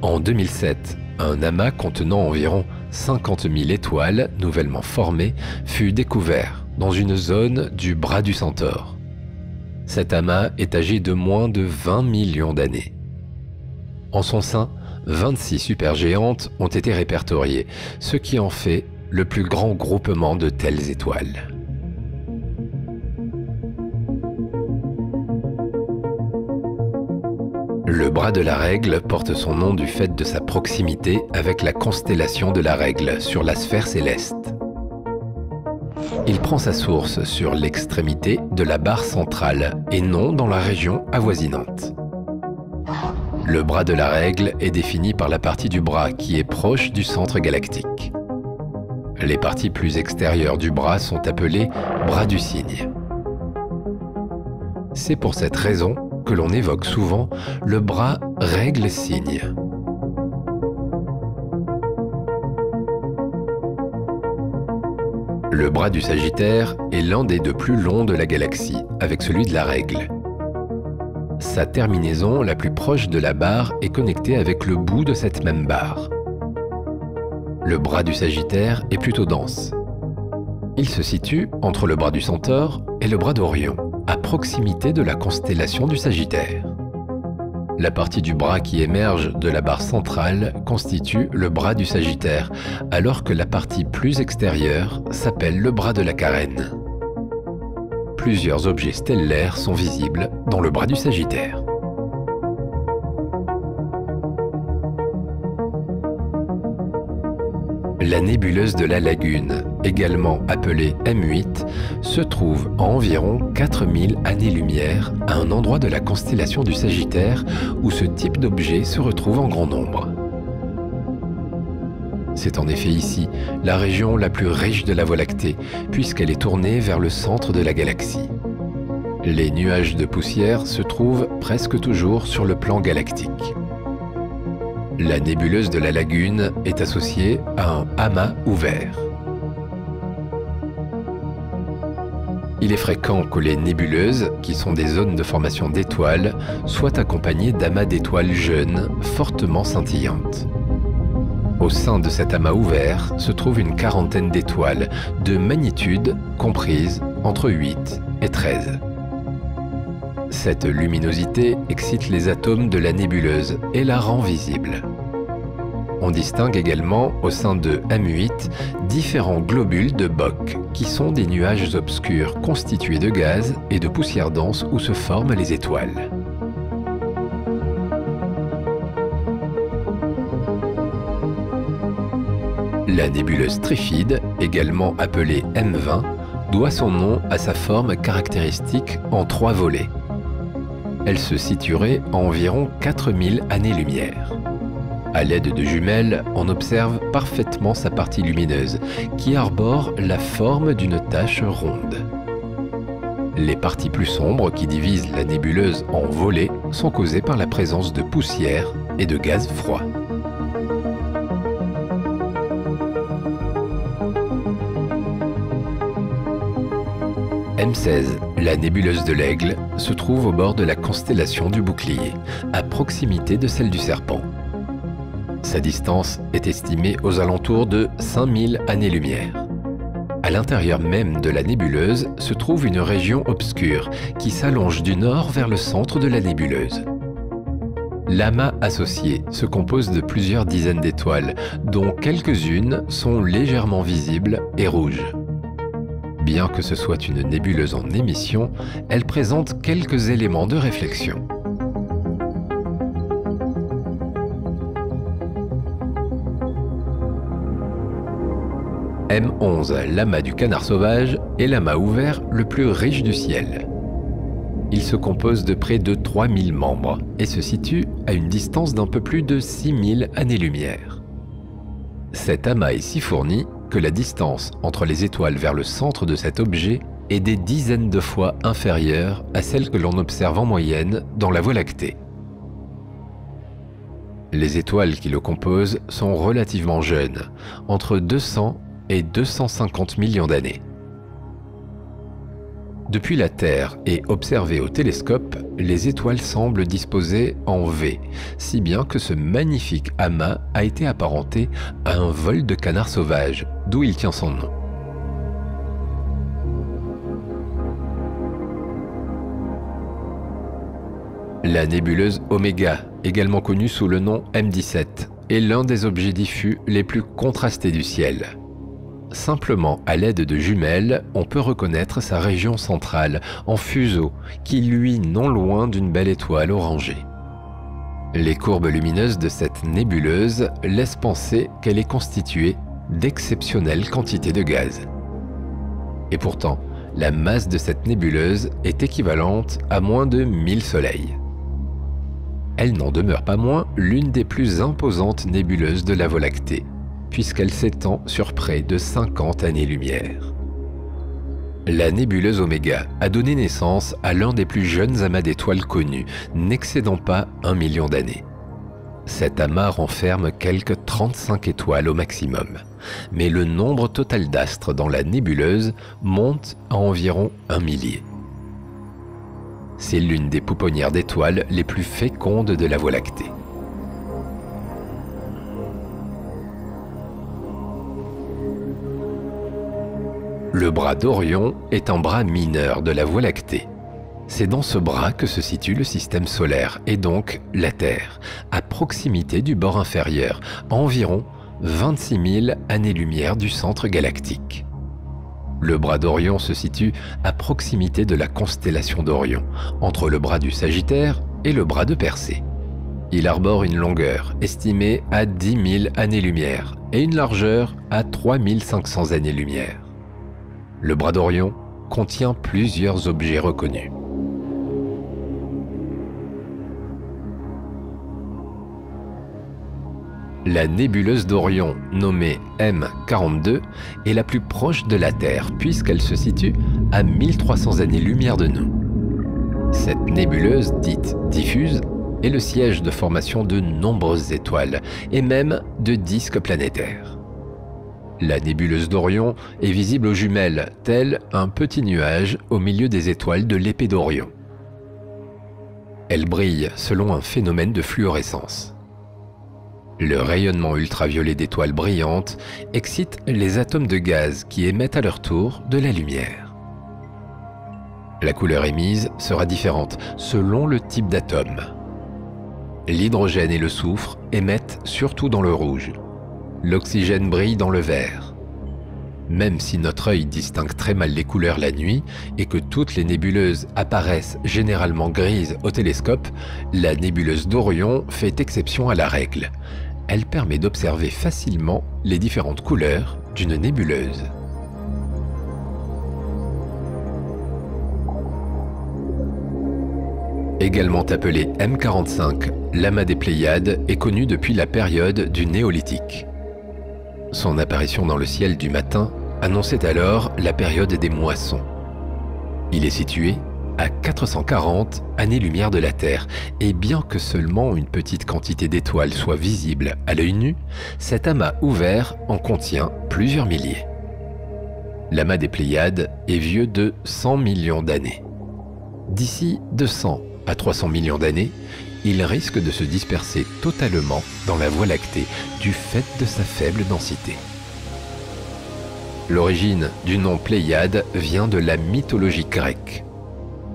Speaker 1: En 2007, un amas contenant environ 50 000 étoiles nouvellement formées fut découvert dans une zone du bras du Centaure. Cet amas est âgé de moins de 20 millions d'années. En son sein, 26 supergéantes ont été répertoriées, ce qui en fait le plus grand groupement de telles étoiles. Le bras de la Règle porte son nom du fait de sa proximité avec la constellation de la Règle sur la sphère céleste. Il prend sa source sur l'extrémité de la barre centrale et non dans la région avoisinante. Le bras de la Règle est défini par la partie du bras qui est proche du centre galactique. Les parties plus extérieures du bras sont appelées bras du Cygne. C'est pour cette raison que l'on évoque souvent le bras Règle-Cygne. Le bras du Sagittaire est l'un des deux plus longs de la galaxie, avec celui de la Règle. Sa terminaison la plus proche de la barre est connectée avec le bout de cette même barre. Le bras du Sagittaire est plutôt dense. Il se situe entre le bras du Centaure et le bras d'Orion, à proximité de la constellation du Sagittaire. La partie du bras qui émerge de la barre centrale constitue le bras du Sagittaire, alors que la partie plus extérieure s'appelle le bras de la Carène. Plusieurs objets stellaires sont visibles dans le bras du Sagittaire. La nébuleuse de la Lagune, également appelée M8, se trouve à environ 4000 années-lumière à un endroit de la constellation du Sagittaire où ce type d'objet se retrouve en grand nombre. C'est en effet ici la région la plus riche de la Voie lactée, puisqu'elle est tournée vers le centre de la galaxie. Les nuages de poussière se trouvent presque toujours sur le plan galactique. La nébuleuse de la Lagune est associée à un amas ouvert. Il est fréquent que les nébuleuses, qui sont des zones de formation d'étoiles, soient accompagnées d'amas d'étoiles jeunes, fortement scintillantes. Au sein de cet amas ouvert se trouve une quarantaine d'étoiles, de magnitude comprise entre 8 et 13. Cette luminosité excite les atomes de la nébuleuse et la rend visible. On distingue également, au sein de M8, différents globules de Bock, qui sont des nuages obscurs constitués de gaz et de poussière dense où se forment les étoiles. La nébuleuse Trifide, également appelée M20, doit son nom à sa forme caractéristique en 3 volets. Elle se situerait à environ 4000 années-lumière. À l'aide de jumelles, on observe parfaitement sa partie lumineuse, qui arbore la forme d'une tache ronde. Les parties plus sombres qui divisent la nébuleuse en volets sont causées par la présence de poussière et de gaz froid. M16, la nébuleuse de l'Aigle, se trouve au bord de la constellation du Bouclier, à proximité de celle du Serpent. Sa distance est estimée aux alentours de 5000 années-lumière. À l'intérieur même de la nébuleuse se trouve une région obscure qui s'allonge du nord vers le centre de la nébuleuse. L'amas associé se compose de plusieurs dizaines d'étoiles, dont quelques-unes sont légèrement visibles et rouges. Bien que ce soit une nébuleuse en émission, elle présente quelques éléments de réflexion. M11, l'amas du Canard sauvage, est l'amas ouvert le plus riche du ciel. Il se compose de près de 3000 membres et se situe à une distance d'un peu plus de 6000 années-lumière. Cet amas est si fourni que la distance entre les étoiles vers le centre de cet objet est des dizaines de fois inférieure à celle que l'on observe en moyenne dans la Voie lactée. Les étoiles qui le composent sont relativement jeunes, entre 200 et 250 millions d'années. Depuis la Terre et observées au télescope, les étoiles semblent disposées en V, si bien que ce magnifique amas a été apparenté à un vol de canard sauvage, d'où il tient son nom. La nébuleuse Oméga, également connue sous le nom M17, est l'un des objets diffus les plus contrastés du ciel. Simplement à l'aide de jumelles, on peut reconnaître sa région centrale en fuseau qui luit non loin d'une belle étoile orangée. Les courbes lumineuses de cette nébuleuse laissent penser qu'elle est constituée d'exceptionnelles quantités de gaz. Et pourtant, la masse de cette nébuleuse est équivalente à moins de 1000 soleils. Elle n'en demeure pas moins l'une des plus imposantes nébuleuses de la Voie lactée, puisqu'elle s'étend sur près de 50 années-lumière. La nébuleuse Oméga a donné naissance à l'un des plus jeunes amas d'étoiles connus, n'excédant pas 1 million d'années. Cet amas renferme quelques 35 étoiles au maximum, mais le nombre total d'astres dans la nébuleuse monte à environ 1 millier. C'est l'une des pouponnières d'étoiles les plus fécondes de la Voie lactée. Le bras d'Orion est un bras mineur de la Voie lactée. C'est dans ce bras que se situe le système solaire et donc la Terre, à proximité du bord inférieur, à environ 26 000 années-lumière du centre galactique. Le bras d'Orion se situe à proximité de la constellation d'Orion, entre le bras du Sagittaire et le bras de Persée. Il arbore une longueur estimée à 10 000 années-lumière et une largeur à 3500 années-lumière. Le bras d'Orion contient plusieurs objets reconnus. La nébuleuse d'Orion, nommée M42, est la plus proche de la Terre puisqu'elle se situe à 1300 années-lumière de nous. Cette nébuleuse, dite diffuse, est le siège de formation de nombreuses étoiles et même de disques planétaires. La nébuleuse d'Orion est visible aux jumelles, tel un petit nuage au milieu des étoiles de l'épée d'Orion. Elle brille selon un phénomène de fluorescence. Le rayonnement ultraviolet d'étoiles brillantes excite les atomes de gaz qui émettent à leur tour de la lumière. La couleur émise sera différente selon le type d'atome. L'hydrogène et le soufre émettent surtout dans le rouge. L'oxygène brille dans le vert. Même si notre œil distingue très mal les couleurs la nuit et que toutes les nébuleuses apparaissent généralement grises au télescope, la nébuleuse d'Orion fait exception à la règle. Elle permet d'observer facilement les différentes couleurs d'une nébuleuse. Également appelée M45, l'amas des Pléiades est connu depuis la période du Néolithique. Son apparition dans le ciel du matin annonçait alors la période des moissons. Il est situé à 440 années-lumière de la Terre, et bien que seulement une petite quantité d'étoiles soit visible à l'œil nu, cet amas ouvert en contient plusieurs milliers. L'amas des Pléiades est vieux de 100 millions d'années. D'ici 200 à 300 millions d'années, il risque de se disperser totalement dans la Voie lactée du fait de sa faible densité. L'origine du nom Pléiade vient de la mythologie grecque.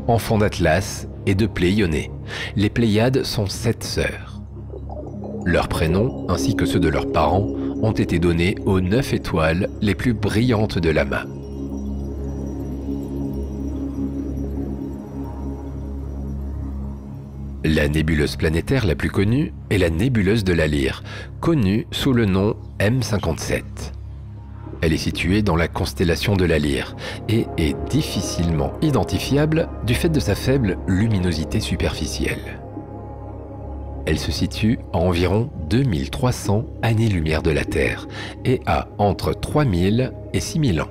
Speaker 1: Enfants d'Atlas et de Pléionée, les Pléiades sont 7 sœurs. Leurs prénoms, ainsi que ceux de leurs parents, ont été donnés aux 9 étoiles les plus brillantes de l'amas. La nébuleuse planétaire la plus connue est la nébuleuse de la Lyre, connue sous le nom M57. Elle est située dans la constellation de la Lyre et est difficilement identifiable du fait de sa faible luminosité superficielle. Elle se situe à environ 2300 années-lumière de la Terre et a entre 3000 et 6000 ans.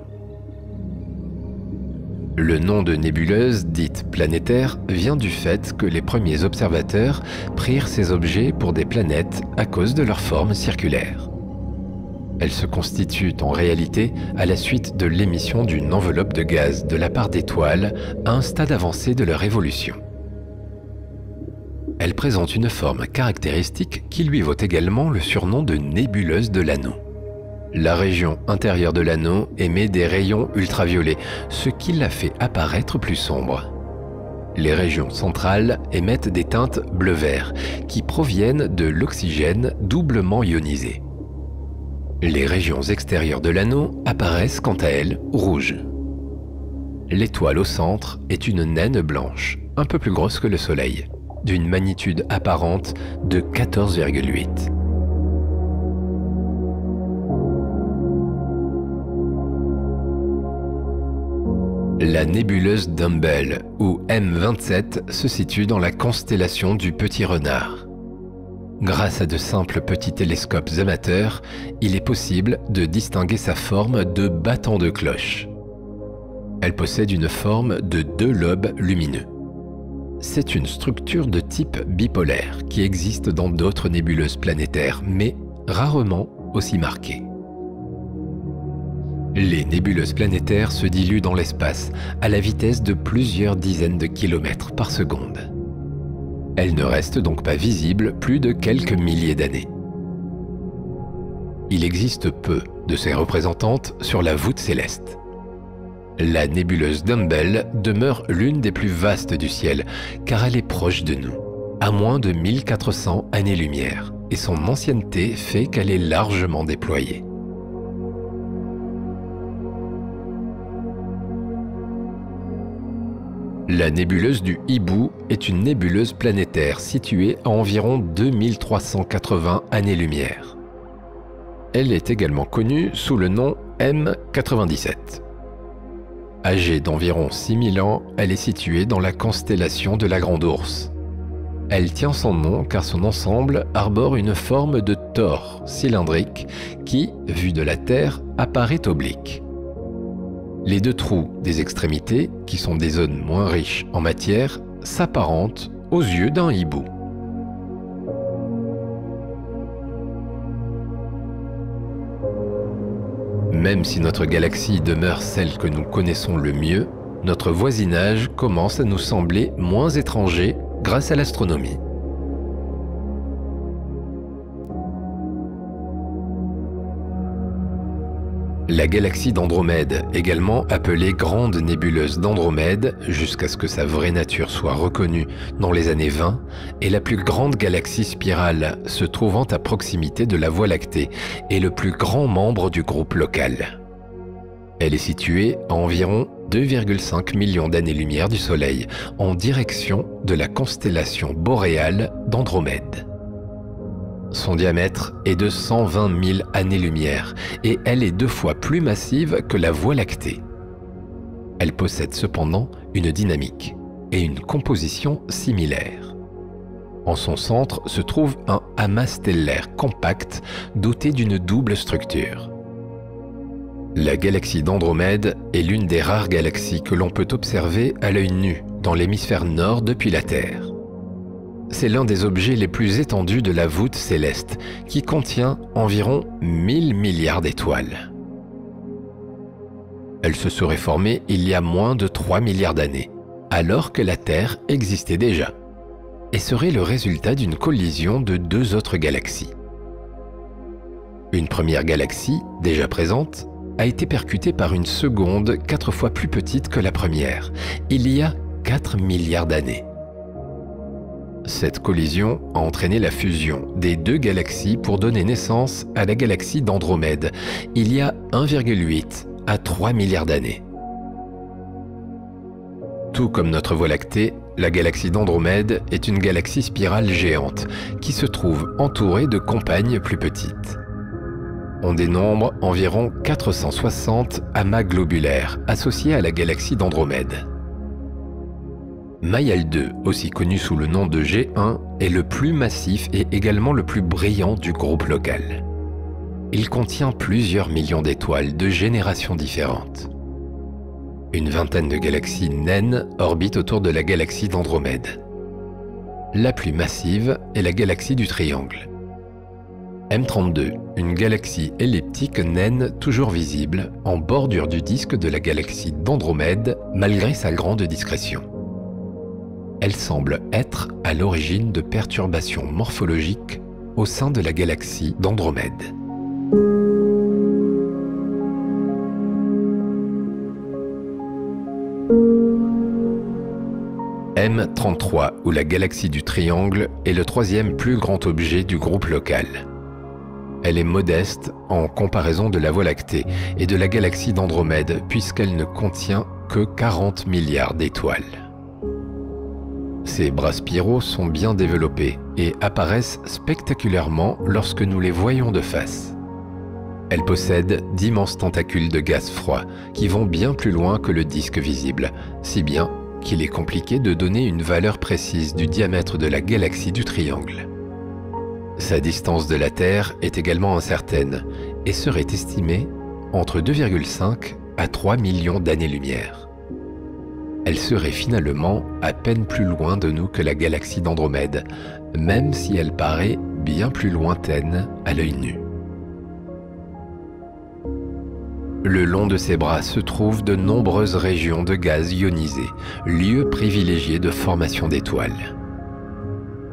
Speaker 1: Le nom de nébuleuse dite planétaire vient du fait que les premiers observateurs prirent ces objets pour des planètes à cause de leur forme circulaire. Elles se constituent en réalité à la suite de l'émission d'une enveloppe de gaz de la part d'étoiles à un stade avancé de leur évolution. Elle présente une forme caractéristique qui lui vaut également le surnom de nébuleuse de l'anneau. La région intérieure de l'anneau émet des rayons ultraviolets, ce qui la fait apparaître plus sombre. Les régions centrales émettent des teintes bleu-vert, qui proviennent de l'oxygène doublement ionisé. Les régions extérieures de l'anneau apparaissent quant à elles rouges. L'étoile au centre est une naine blanche, un peu plus grosse que le Soleil, d'une magnitude apparente de 14,8. La nébuleuse d'Humble, ou M27, se situe dans la constellation du Petit Renard. Grâce à de simples petits télescopes amateurs, il est possible de distinguer sa forme de battant de cloche. Elle possède une forme de 2 lobes lumineux. C'est une structure de type bipolaire qui existe dans d'autres nébuleuses planétaires, mais rarement aussi marquée. Les nébuleuses planétaires se diluent dans l'espace à la vitesse de plusieurs dizaines de kilomètres par seconde. Elles ne restent donc pas visibles plus de quelques milliers d'années. Il existe peu de ces représentantes sur la voûte céleste. La nébuleuse d'Humble demeure l'une des plus vastes du ciel, car elle est proche de nous, à moins de 1400 années-lumière, et son ancienneté fait qu'elle est largement déployée. La nébuleuse du Hibou est une nébuleuse planétaire située à environ 2380 années-lumière. Elle est également connue sous le nom M97. Âgée d'environ 6000 ans, elle est située dans la constellation de la Grande Ourse. Elle tient son nom car son ensemble arbore une forme de tore cylindrique qui, vue de la Terre, apparaît oblique. Les 2 trous des extrémités, qui sont des zones moins riches en matière, s'apparentent aux yeux d'un hibou. Même si notre galaxie demeure celle que nous connaissons le mieux, notre voisinage commence à nous sembler moins étranger grâce à l'astronomie. La galaxie d'Andromède, également appelée Grande Nébuleuse d'Andromède, jusqu'à ce que sa vraie nature soit reconnue dans les années 20, est la plus grande galaxie spirale se trouvant à proximité de la Voie lactée et le plus grand membre du groupe local. Elle est située à environ 2,5 millions d'années-lumière du Soleil, en direction de la constellation boréale d'Andromède. Son diamètre est de 120 000 années-lumière et elle est 2 fois plus massive que la Voie lactée. Elle possède cependant une dynamique et une composition similaires. En son centre se trouve un amas stellaire compact doté d'une double structure. La galaxie d'Andromède est l'une des rares galaxies que l'on peut observer à l'œil nu dans l'hémisphère nord depuis la Terre. C'est l'un des objets les plus étendus de la voûte céleste, qui contient environ 1000 milliards d'étoiles. Elle se serait formée il y a moins de 3 milliards d'années, alors que la Terre existait déjà, et serait le résultat d'une collision de 2 autres galaxies. Une première galaxie, déjà présente, a été percutée par une seconde 4 fois plus petite que la première, il y a 4 milliards d'années. Cette collision a entraîné la fusion des 2 galaxies pour donner naissance à la galaxie d'Andromède, il y a 1,8 à 3 milliards d'années. Tout comme notre Voie lactée, la galaxie d'Andromède est une galaxie spirale géante qui se trouve entourée de compagnes plus petites. On dénombre environ 460 amas globulaires associés à la galaxie d'Andromède. Mayal 2, aussi connu sous le nom de G1, est le plus massif et également le plus brillant du groupe local. Il contient plusieurs millions d'étoiles de générations différentes. Une vingtaine de galaxies naines orbitent autour de la galaxie d'Andromède. La plus massive est la galaxie du Triangle. M32, une galaxie elliptique naine toujours visible en bordure du disque de la galaxie d'Andromède malgré sa grande discrétion. Elle semble être à l'origine de perturbations morphologiques au sein de la galaxie d'Andromède. M33, ou la galaxie du Triangle, est le 3e plus grand objet du groupe local. Elle est modeste en comparaison de la Voie lactée et de la galaxie d'Andromède puisqu'elle ne contient que 40 milliards d'étoiles. Ces bras spiraux sont bien développés et apparaissent spectaculairement lorsque nous les voyons de face. Elles possèdent d'immenses tentacules de gaz froid qui vont bien plus loin que le disque visible, si bien qu'il est compliqué de donner une valeur précise du diamètre de la galaxie du Triangle. Sa distance de la Terre est également incertaine et serait estimée entre 2,5 à 3 millions d'années-lumière. Elle serait finalement à peine plus loin de nous que la galaxie d'Andromède, même si elle paraît bien plus lointaine à l'œil nu. Le long de ses bras se trouvent de nombreuses régions de gaz ionisé, lieu privilégié de formation d'étoiles.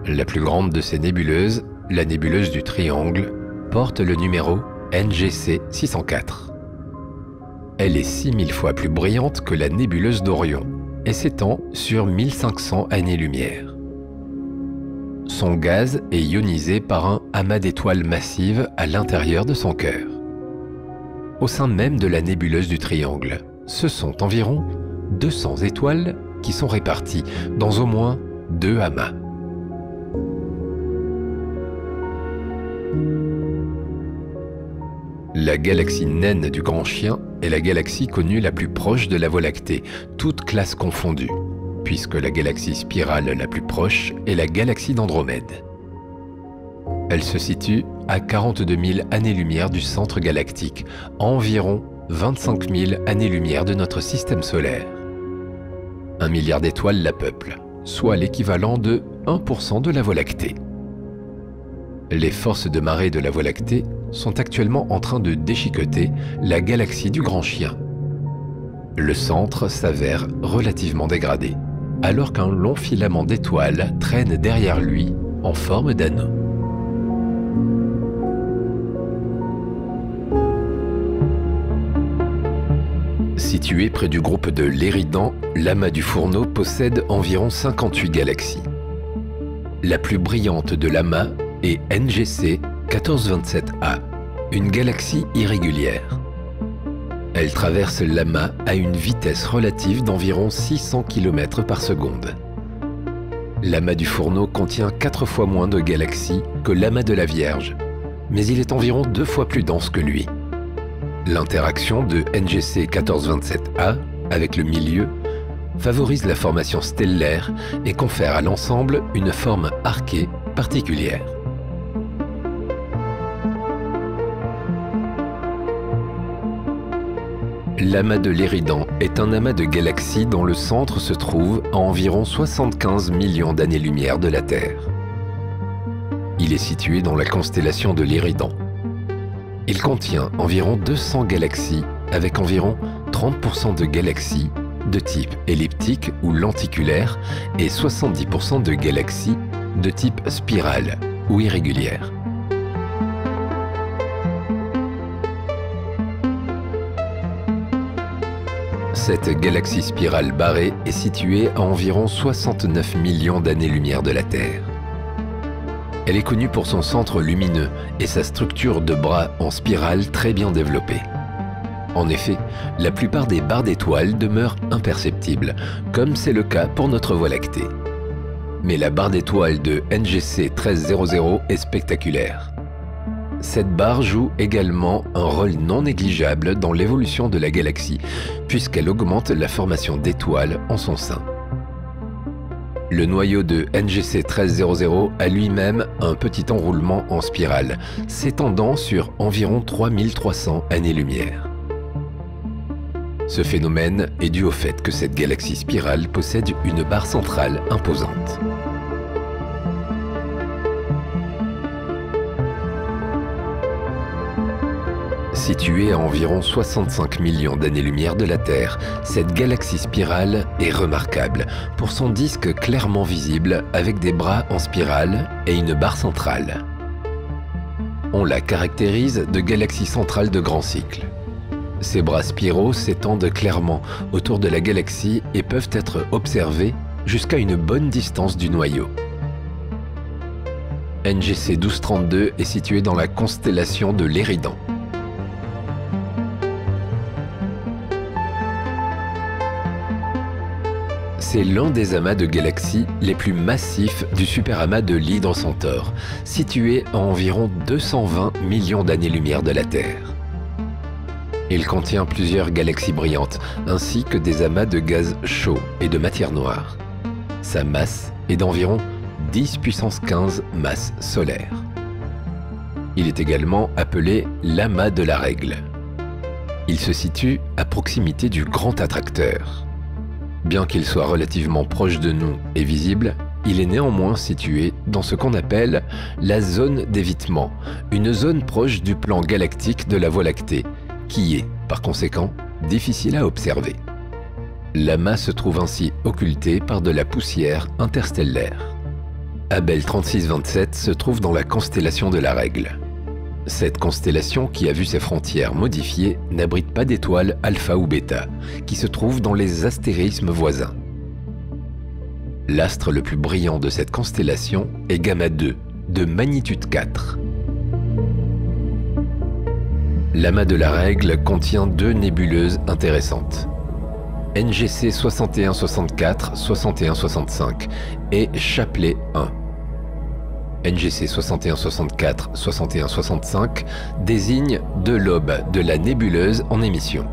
Speaker 1: La plus grande de ces nébuleuses, la nébuleuse du Triangle, porte le numéro NGC 604. Elle est 6000 fois plus brillante que la nébuleuse d'Orion et s'étend sur 1500 années-lumière. Son gaz est ionisé par un amas d'étoiles massives à l'intérieur de son cœur. Au sein même de la nébuleuse du Triangle, ce sont environ 200 étoiles qui sont réparties dans au moins 2 amas. La galaxie naine du Grand Chien est la galaxie connue la plus proche de la Voie lactée, toutes classes confondues, puisque la galaxie spirale la plus proche est la galaxie d'Andromède. Elle se situe à 42 000 années-lumière du centre galactique, à environ 25 000 années-lumière de notre système solaire. 1 milliard d'étoiles la peuplent, soit l'équivalent de 1% de la Voie lactée. Les forces de marée de la Voie lactée sont actuellement en train de déchiqueter la galaxie du Grand Chien. Le centre s'avère relativement dégradé, alors qu'un long filament d'étoiles traîne derrière lui en forme d'anneau. Situé près du groupe de l'Éridan, l'amas du Fourneau possède environ 58 galaxies. La plus brillante de l'amas est NGC 1427A, une galaxie irrégulière. Elle traverse l'amas à une vitesse relative d'environ 600 km par seconde. L'amas du Fourneau contient 4 fois moins de galaxies que l'amas de la Vierge, mais il est environ 2 fois plus dense que lui. L'interaction de NGC 1427A avec le milieu favorise la formation stellaire et confère à l'ensemble une forme arquée particulière. L'amas de l'Éridan est un amas de galaxies dont le centre se trouve à environ 75 millions d'années-lumière de la Terre. Il est situé dans la constellation de l'Éridan. Il contient environ 200 galaxies avec environ 30% de galaxies de type elliptique ou lenticulaire et 70% de galaxies de type spirale ou irrégulière. Cette galaxie spirale barrée est située à environ 69 millions d'années-lumière de la Terre. Elle est connue pour son centre lumineux et sa structure de bras en spirale très bien développée. En effet, la plupart des barres d'étoiles demeurent imperceptibles, comme c'est le cas pour notre Voie lactée. Mais la barre d'étoiles de NGC 1300 est spectaculaire. Cette barre joue également un rôle non négligeable dans l'évolution de la galaxie, puisqu'elle augmente la formation d'étoiles en son sein. Le noyau de NGC 1300 a lui-même un petit enroulement en spirale, s'étendant sur environ 3300 années-lumière. Ce phénomène est dû au fait que cette galaxie spirale possède une barre centrale imposante. Située à environ 65 millions d'années-lumière de la Terre, cette galaxie spirale est remarquable pour son disque clairement visible avec des bras en spirale et une barre centrale. On la caractérise de galaxie centrale de grand cycle. Ces bras spiraux s'étendent clairement autour de la galaxie et peuvent être observés jusqu'à une bonne distance du noyau. NGC 1232 est situé dans la constellation de l'Éridan. C'est l'un des amas de galaxies les plus massifs du superamas de l'Hydre Centaure, situé à environ 220 millions d'années-lumière de la Terre. Il contient plusieurs galaxies brillantes, ainsi que des amas de gaz chaud et de matière noire. Sa masse est d'environ 10 puissance 15 masses solaires. Il est également appelé l'amas de la Règle. Il se situe à proximité du Grand Attracteur. Bien qu'il soit relativement proche de nous et visible, il est néanmoins situé dans ce qu'on appelle la zone d'évitement, une zone proche du plan galactique de la Voie lactée, qui est, par conséquent, difficile à observer. L'amas se trouve ainsi occulté par de la poussière interstellaire. Abell 3627 se trouve dans la constellation de la Règle. Cette constellation, qui a vu ses frontières modifiées, n'abrite pas d'étoiles alpha ou bêta, qui se trouvent dans les astérismes voisins. L'astre le plus brillant de cette constellation est Gamma 2, de magnitude 4. L'amas de la Règle contient 2 nébuleuses intéressantes. NGC 6164-6165 et Chapelet 1. NGC 6164-6165 désigne 2 lobes de la nébuleuse en émission.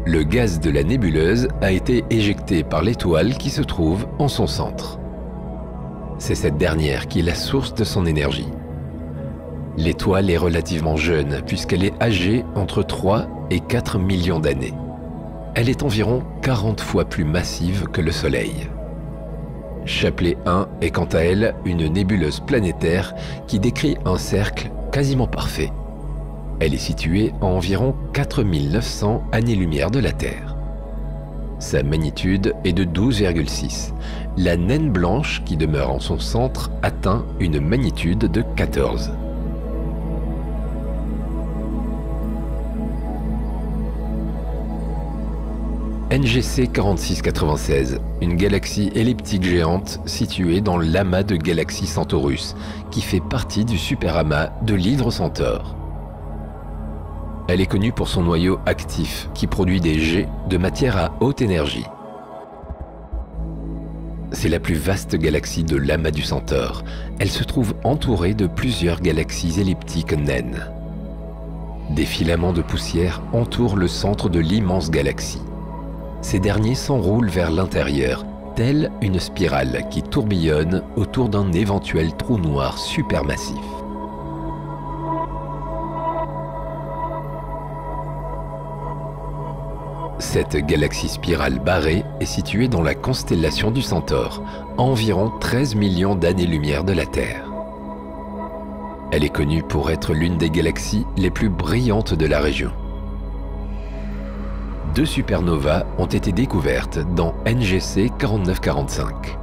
Speaker 1: Le gaz de la nébuleuse a été éjecté par l'étoile qui se trouve en son centre. C'est cette dernière qui est la source de son énergie. L'étoile est relativement jeune puisqu'elle est âgée entre 3 et 4 millions d'années. Elle est environ 40 fois plus massive que le Soleil. Chapelet 1 est quant à elle une nébuleuse planétaire qui décrit un cercle quasiment parfait. Elle est située à environ 4900 années-lumière de la Terre. Sa magnitude est de 12,6. La naine blanche qui demeure en son centre atteint une magnitude de 14. NGC 4696, une galaxie elliptique géante située dans l'amas de galaxies Centaurus, qui fait partie du superamas de l'Hydre Centaure. Elle est connue pour son noyau actif, qui produit des jets de matière à haute énergie. C'est la plus vaste galaxie de l'amas du Centaure. Elle se trouve entourée de plusieurs galaxies elliptiques naines. Des filaments de poussière entourent le centre de l'immense galaxie. Ces derniers s'enroulent vers l'intérieur, telle une spirale qui tourbillonne autour d'un éventuel trou noir supermassif. Cette galaxie spirale barrée est située dans la constellation du Centaure, à environ 13 millions d'années-lumière de la Terre. Elle est connue pour être l'une des galaxies les plus brillantes de la région. 2 supernovas ont été découvertes dans NGC 4945.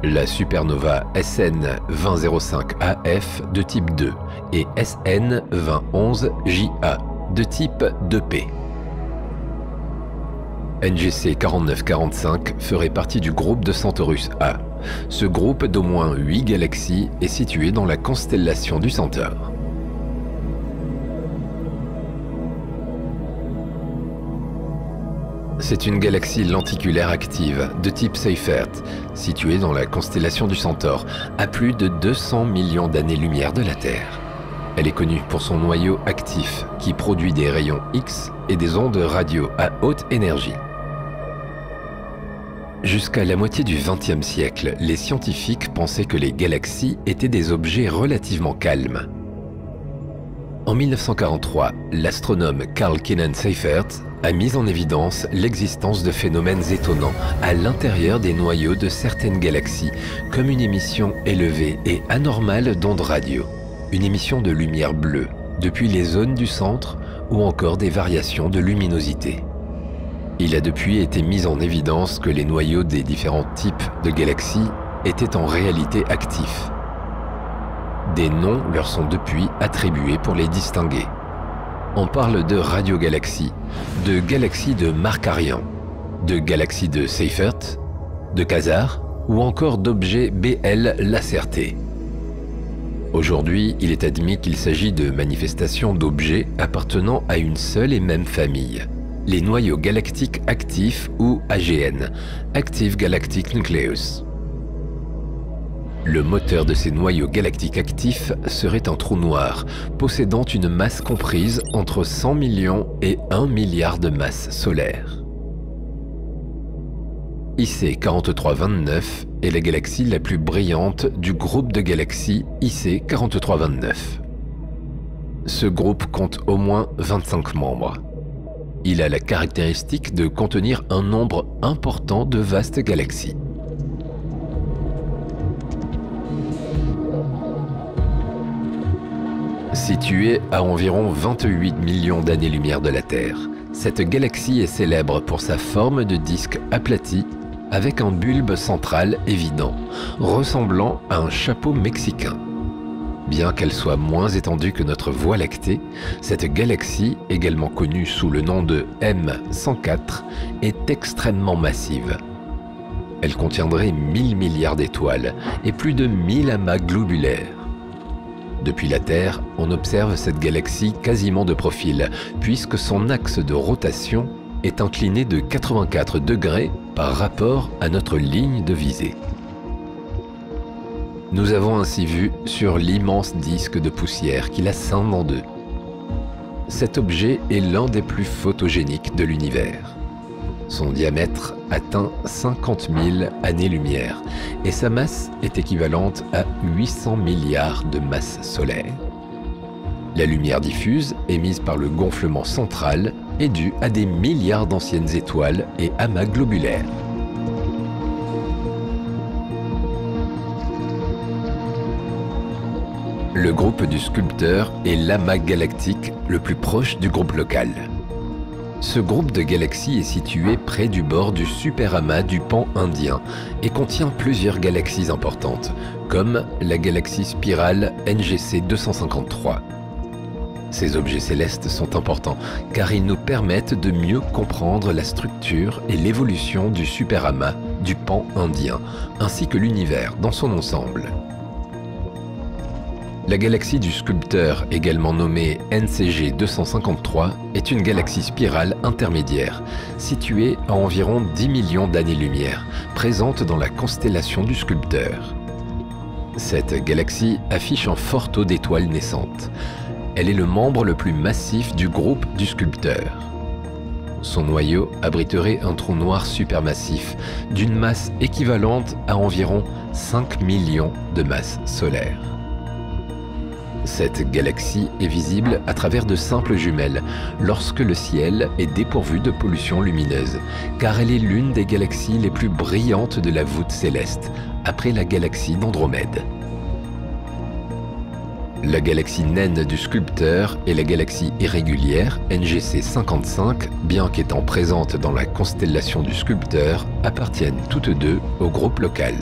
Speaker 1: La supernova SN 2005 AF de type 2 et SN 2011 JA de type 2P. NGC 4945 ferait partie du groupe de Centaurus A. Ce groupe d'au moins 8 galaxies est situé dans la constellation du Centaure. C'est une galaxie lenticulaire active de type Seyfert, située dans la constellation du Centaure, à plus de 200 millions d'années-lumière de la Terre. Elle est connue pour son noyau actif, qui produit des rayons X et des ondes radio à haute énergie. Jusqu'à la moitié du XXe siècle, les scientifiques pensaient que les galaxies étaient des objets relativement calmes. En 1943, l'astronome Carl Kynan Seyfert a mis en évidence l'existence de phénomènes étonnants à l'intérieur des noyaux de certaines galaxies, comme une émission élevée et anormale d'ondes radio, une émission de lumière bleue depuis les zones du centre ou encore des variations de luminosité. Il a depuis été mis en évidence que les noyaux des différents types de galaxies étaient en réalité actifs. Des noms leur sont depuis attribués pour les distinguer. On parle de radiogalaxies, de galaxies de Markarian, de galaxies de Seyfert, de Quasars ou encore d'objets BL Lacerté. Aujourd'hui, il est admis qu'il s'agit de manifestations d'objets appartenant à une seule et même famille, les noyaux galactiques actifs ou AGN, Active Galactic Nucleus. Le moteur de ces noyaux galactiques actifs serait un trou noir, possédant une masse comprise entre 100 millions et 1 milliard de masses solaires. IC 4329 est la galaxie la plus brillante du groupe de galaxies IC 4329. Ce groupe compte au moins 25 membres. Il a la caractéristique de contenir un nombre important de vastes galaxies. Située à environ 28 millions d'années-lumière de la Terre, cette galaxie est célèbre pour sa forme de disque aplati avec un bulbe central évident, ressemblant à un chapeau mexicain. Bien qu'elle soit moins étendue que notre Voie lactée, cette galaxie, également connue sous le nom de M104, est extrêmement massive. Elle contiendrait 1000 milliards d'étoiles et plus de 1000 amas globulaires. Depuis la Terre, on observe cette galaxie quasiment de profil, puisque son axe de rotation est incliné de 84 degrés par rapport à notre ligne de visée. Nous avons ainsi vu sur l'immense disque de poussière qui la scinde en deux. Cet objet est l'un des plus photogéniques de l'univers. Son diamètre atteint 50 000 années-lumière et sa masse est équivalente à 800 milliards de masses solaires. La lumière diffuse, émise par le gonflement central, est due à des milliards d'anciennes étoiles et amas globulaires. Le groupe du sculpteur est l'amas galactique le plus proche du groupe local. Ce groupe de galaxies est situé près du bord du superamas du pan indien et contient plusieurs galaxies importantes, comme la galaxie spirale NGC 253. Ces objets célestes sont importants car ils nous permettent de mieux comprendre la structure et l'évolution du superamas du pan indien, ainsi que l'univers dans son ensemble. La galaxie du Sculpteur, également nommée NCG 253, est une galaxie spirale intermédiaire, située à environ 10 millions d'années-lumière, présente dans la constellation du Sculpteur. Cette galaxie affiche un fort taux d'étoiles naissantes. Elle est le membre le plus massif du groupe du Sculpteur. Son noyau abriterait un trou noir supermassif, d'une masse équivalente à environ 5 millions de masses solaires. Cette galaxie est visible à travers de simples jumelles lorsque le ciel est dépourvu de pollution lumineuse, car elle est l'une des galaxies les plus brillantes de la voûte céleste, après la galaxie d'Andromède. La galaxie naine du Sculpteur et la galaxie irrégulière NGC 55, bien qu'étant présentes dans la constellation du Sculpteur, appartiennent toutes deux au groupe local.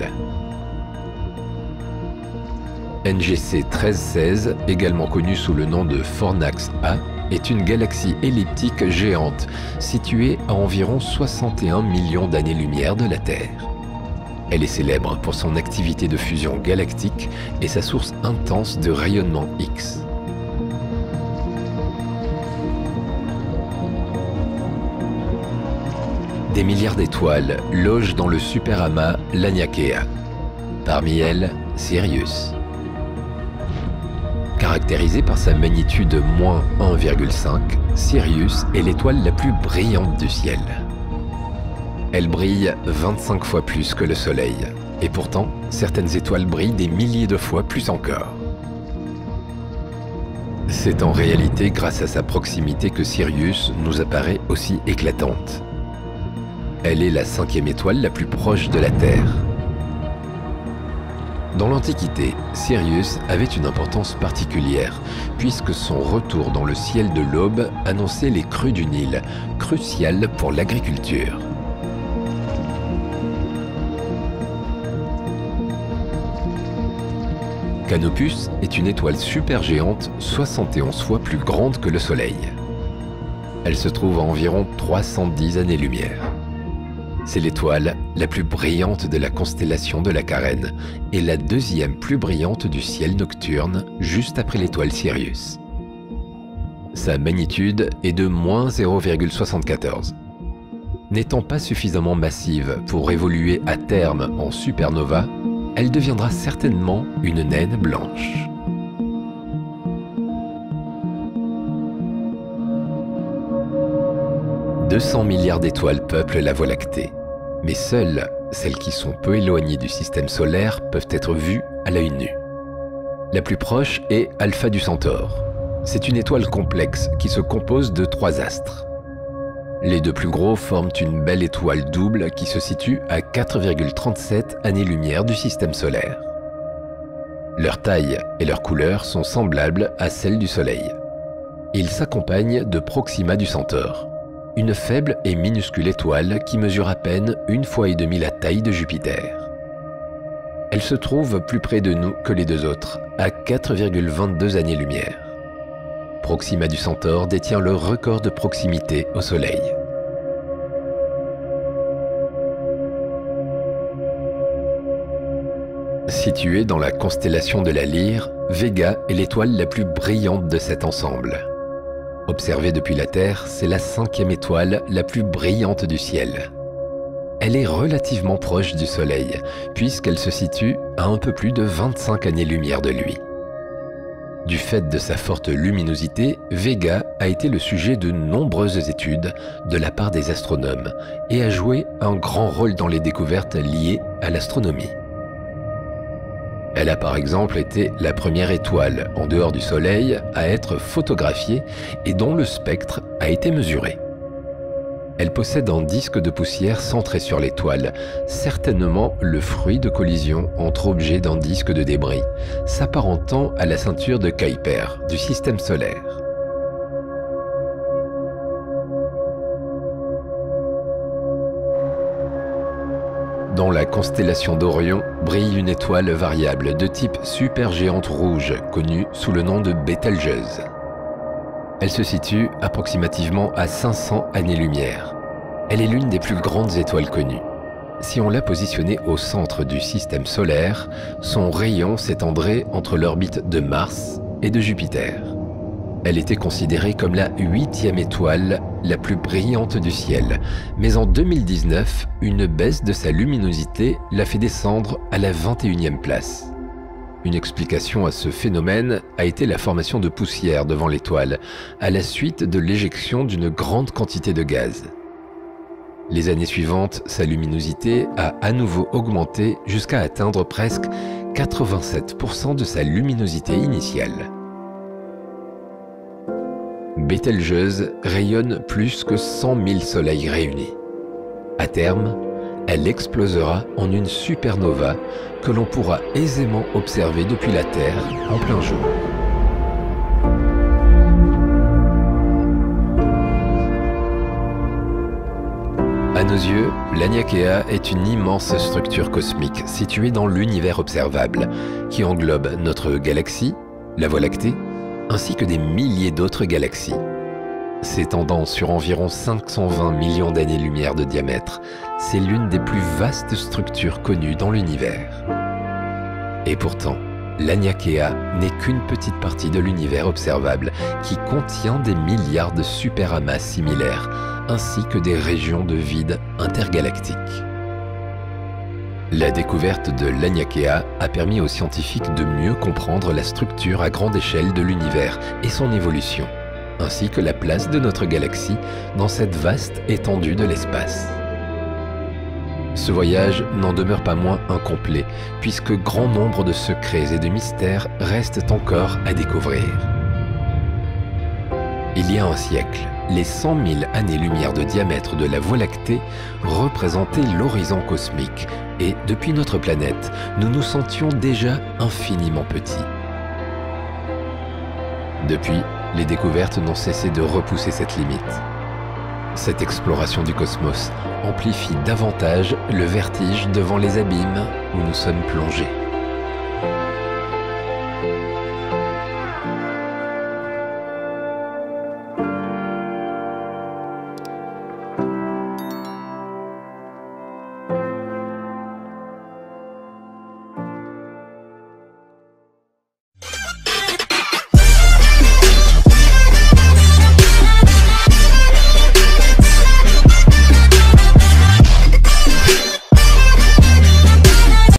Speaker 1: NGC 1316, également connue sous le nom de Fornax A, est une galaxie elliptique géante située à environ 61 millions d'années-lumière de la Terre. Elle est célèbre pour son activité de fusion galactique et sa source intense de rayonnement X. Des milliards d'étoiles logent dans le superamas Laniakea. Parmi elles, Sirius. Caractérisée par sa magnitude -1,5, Sirius est l'étoile la plus brillante du ciel. Elle brille 25 fois plus que le Soleil, et pourtant, certaines étoiles brillent des milliers de fois plus encore. C'est en réalité grâce à sa proximité que Sirius nous apparaît aussi éclatante. Elle est la 5e étoile la plus proche de la Terre. Dans l'Antiquité, Sirius avait une importance particulière, puisque son retour dans le ciel de l'aube annonçait les crues du Nil, cruciales pour l'agriculture. Canopus est une étoile supergéante 71 fois plus grande que le Soleil. Elle se trouve à environ 310 années-lumière. C'est l'étoile la plus brillante de la constellation de la Carène et la 2e plus brillante du ciel nocturne, juste après l'étoile Sirius. Sa magnitude est de -0,74. N'étant pas suffisamment massive pour évoluer à terme en supernova, elle deviendra certainement une naine blanche. « 200 milliards d'étoiles peuplent la Voie lactée, mais seules celles qui sont peu éloignées du système solaire peuvent être vues à l'œil nu. La plus proche est Alpha du Centaure. C'est une étoile complexe qui se compose de 3 astres. Les 2 plus gros forment une belle étoile double qui se situe à 4,37 années-lumière du système solaire. Leur taille et leur couleur sont semblables à celles du Soleil. Ils s'accompagnent de Proxima du Centaure, une faible et minuscule étoile qui mesure à peine 1,5 fois la taille de Jupiter. Elle se trouve plus près de nous que les 2 autres, à 4,22 années-lumière. Proxima du Centaure détient le record de proximité au Soleil. Située dans la constellation de la Lyre, Vega est l'étoile la plus brillante de cet ensemble. Observée depuis la Terre, c'est la 5e étoile la plus brillante du ciel. Elle est relativement proche du Soleil, puisqu'elle se situe à un peu plus de 25 années-lumière de lui. Du fait de sa forte luminosité, Vega a été le sujet de nombreuses études de la part des astronomes et a joué un grand rôle dans les découvertes liées à l'astronomie. Elle a par exemple été la première étoile en dehors du Soleil à être photographiée et dont le spectre a été mesuré. Elle possède un disque de poussière centré sur l'étoile, certainement le fruit de collision entre objets d'un disque de débris, s'apparentant à la ceinture de Kuiper du système solaire. Dans la constellation d'Orion brille une étoile variable de type supergéante rouge, connue sous le nom de Bételgeuse. Elle se situe approximativement à 500 années-lumière. Elle est l'une des plus grandes étoiles connues. Si on l'a positionnée au centre du système solaire, son rayon s'étendrait entre l'orbite de Mars et de Jupiter. Elle était considérée comme la 8e étoile la plus brillante du ciel, mais en 2019, une baisse de sa luminosité l'a fait descendre à la 21e place. Une explication à ce phénomène a été la formation de poussière devant l'étoile, à la suite de l'éjection d'une grande quantité de gaz. Les années suivantes, sa luminosité a à nouveau augmenté jusqu'à atteindre presque 87% de sa luminosité initiale. Bételgeuse rayonne plus que 100 000 soleils réunis. À terme, elle explosera en une supernova que l'on pourra aisément observer depuis la Terre en plein jour. À nos yeux, l'Aniakea est une immense structure cosmique située dans l'univers observable, qui englobe notre galaxie, la Voie lactée, ainsi que des milliers d'autres galaxies. S'étendant sur environ 520 millions d'années-lumière de diamètre, c'est l'une des plus vastes structures connues dans l'univers. Et pourtant, l'Aniakea n'est qu'une petite partie de l'univers observable qui contient des milliards de superamas similaires, ainsi que des régions de vide intergalactiques. La découverte de l'Aniakea a permis aux scientifiques de mieux comprendre la structure à grande échelle de l'univers et son évolution, ainsi que la place de notre galaxie dans cette vaste étendue de l'espace. Ce voyage n'en demeure pas moins incomplet, puisque grand nombre de secrets et de mystères restent encore à découvrir. Il y a un siècle, les 100 000 années-lumière de diamètre de la Voie lactée représentaient l'horizon cosmique, et depuis notre planète, nous nous sentions déjà infiniment petits. Depuis, les découvertes n'ont cessé de repousser cette limite. Cette exploration du cosmos amplifie davantage le vertige devant les abîmes où nous sommes plongés.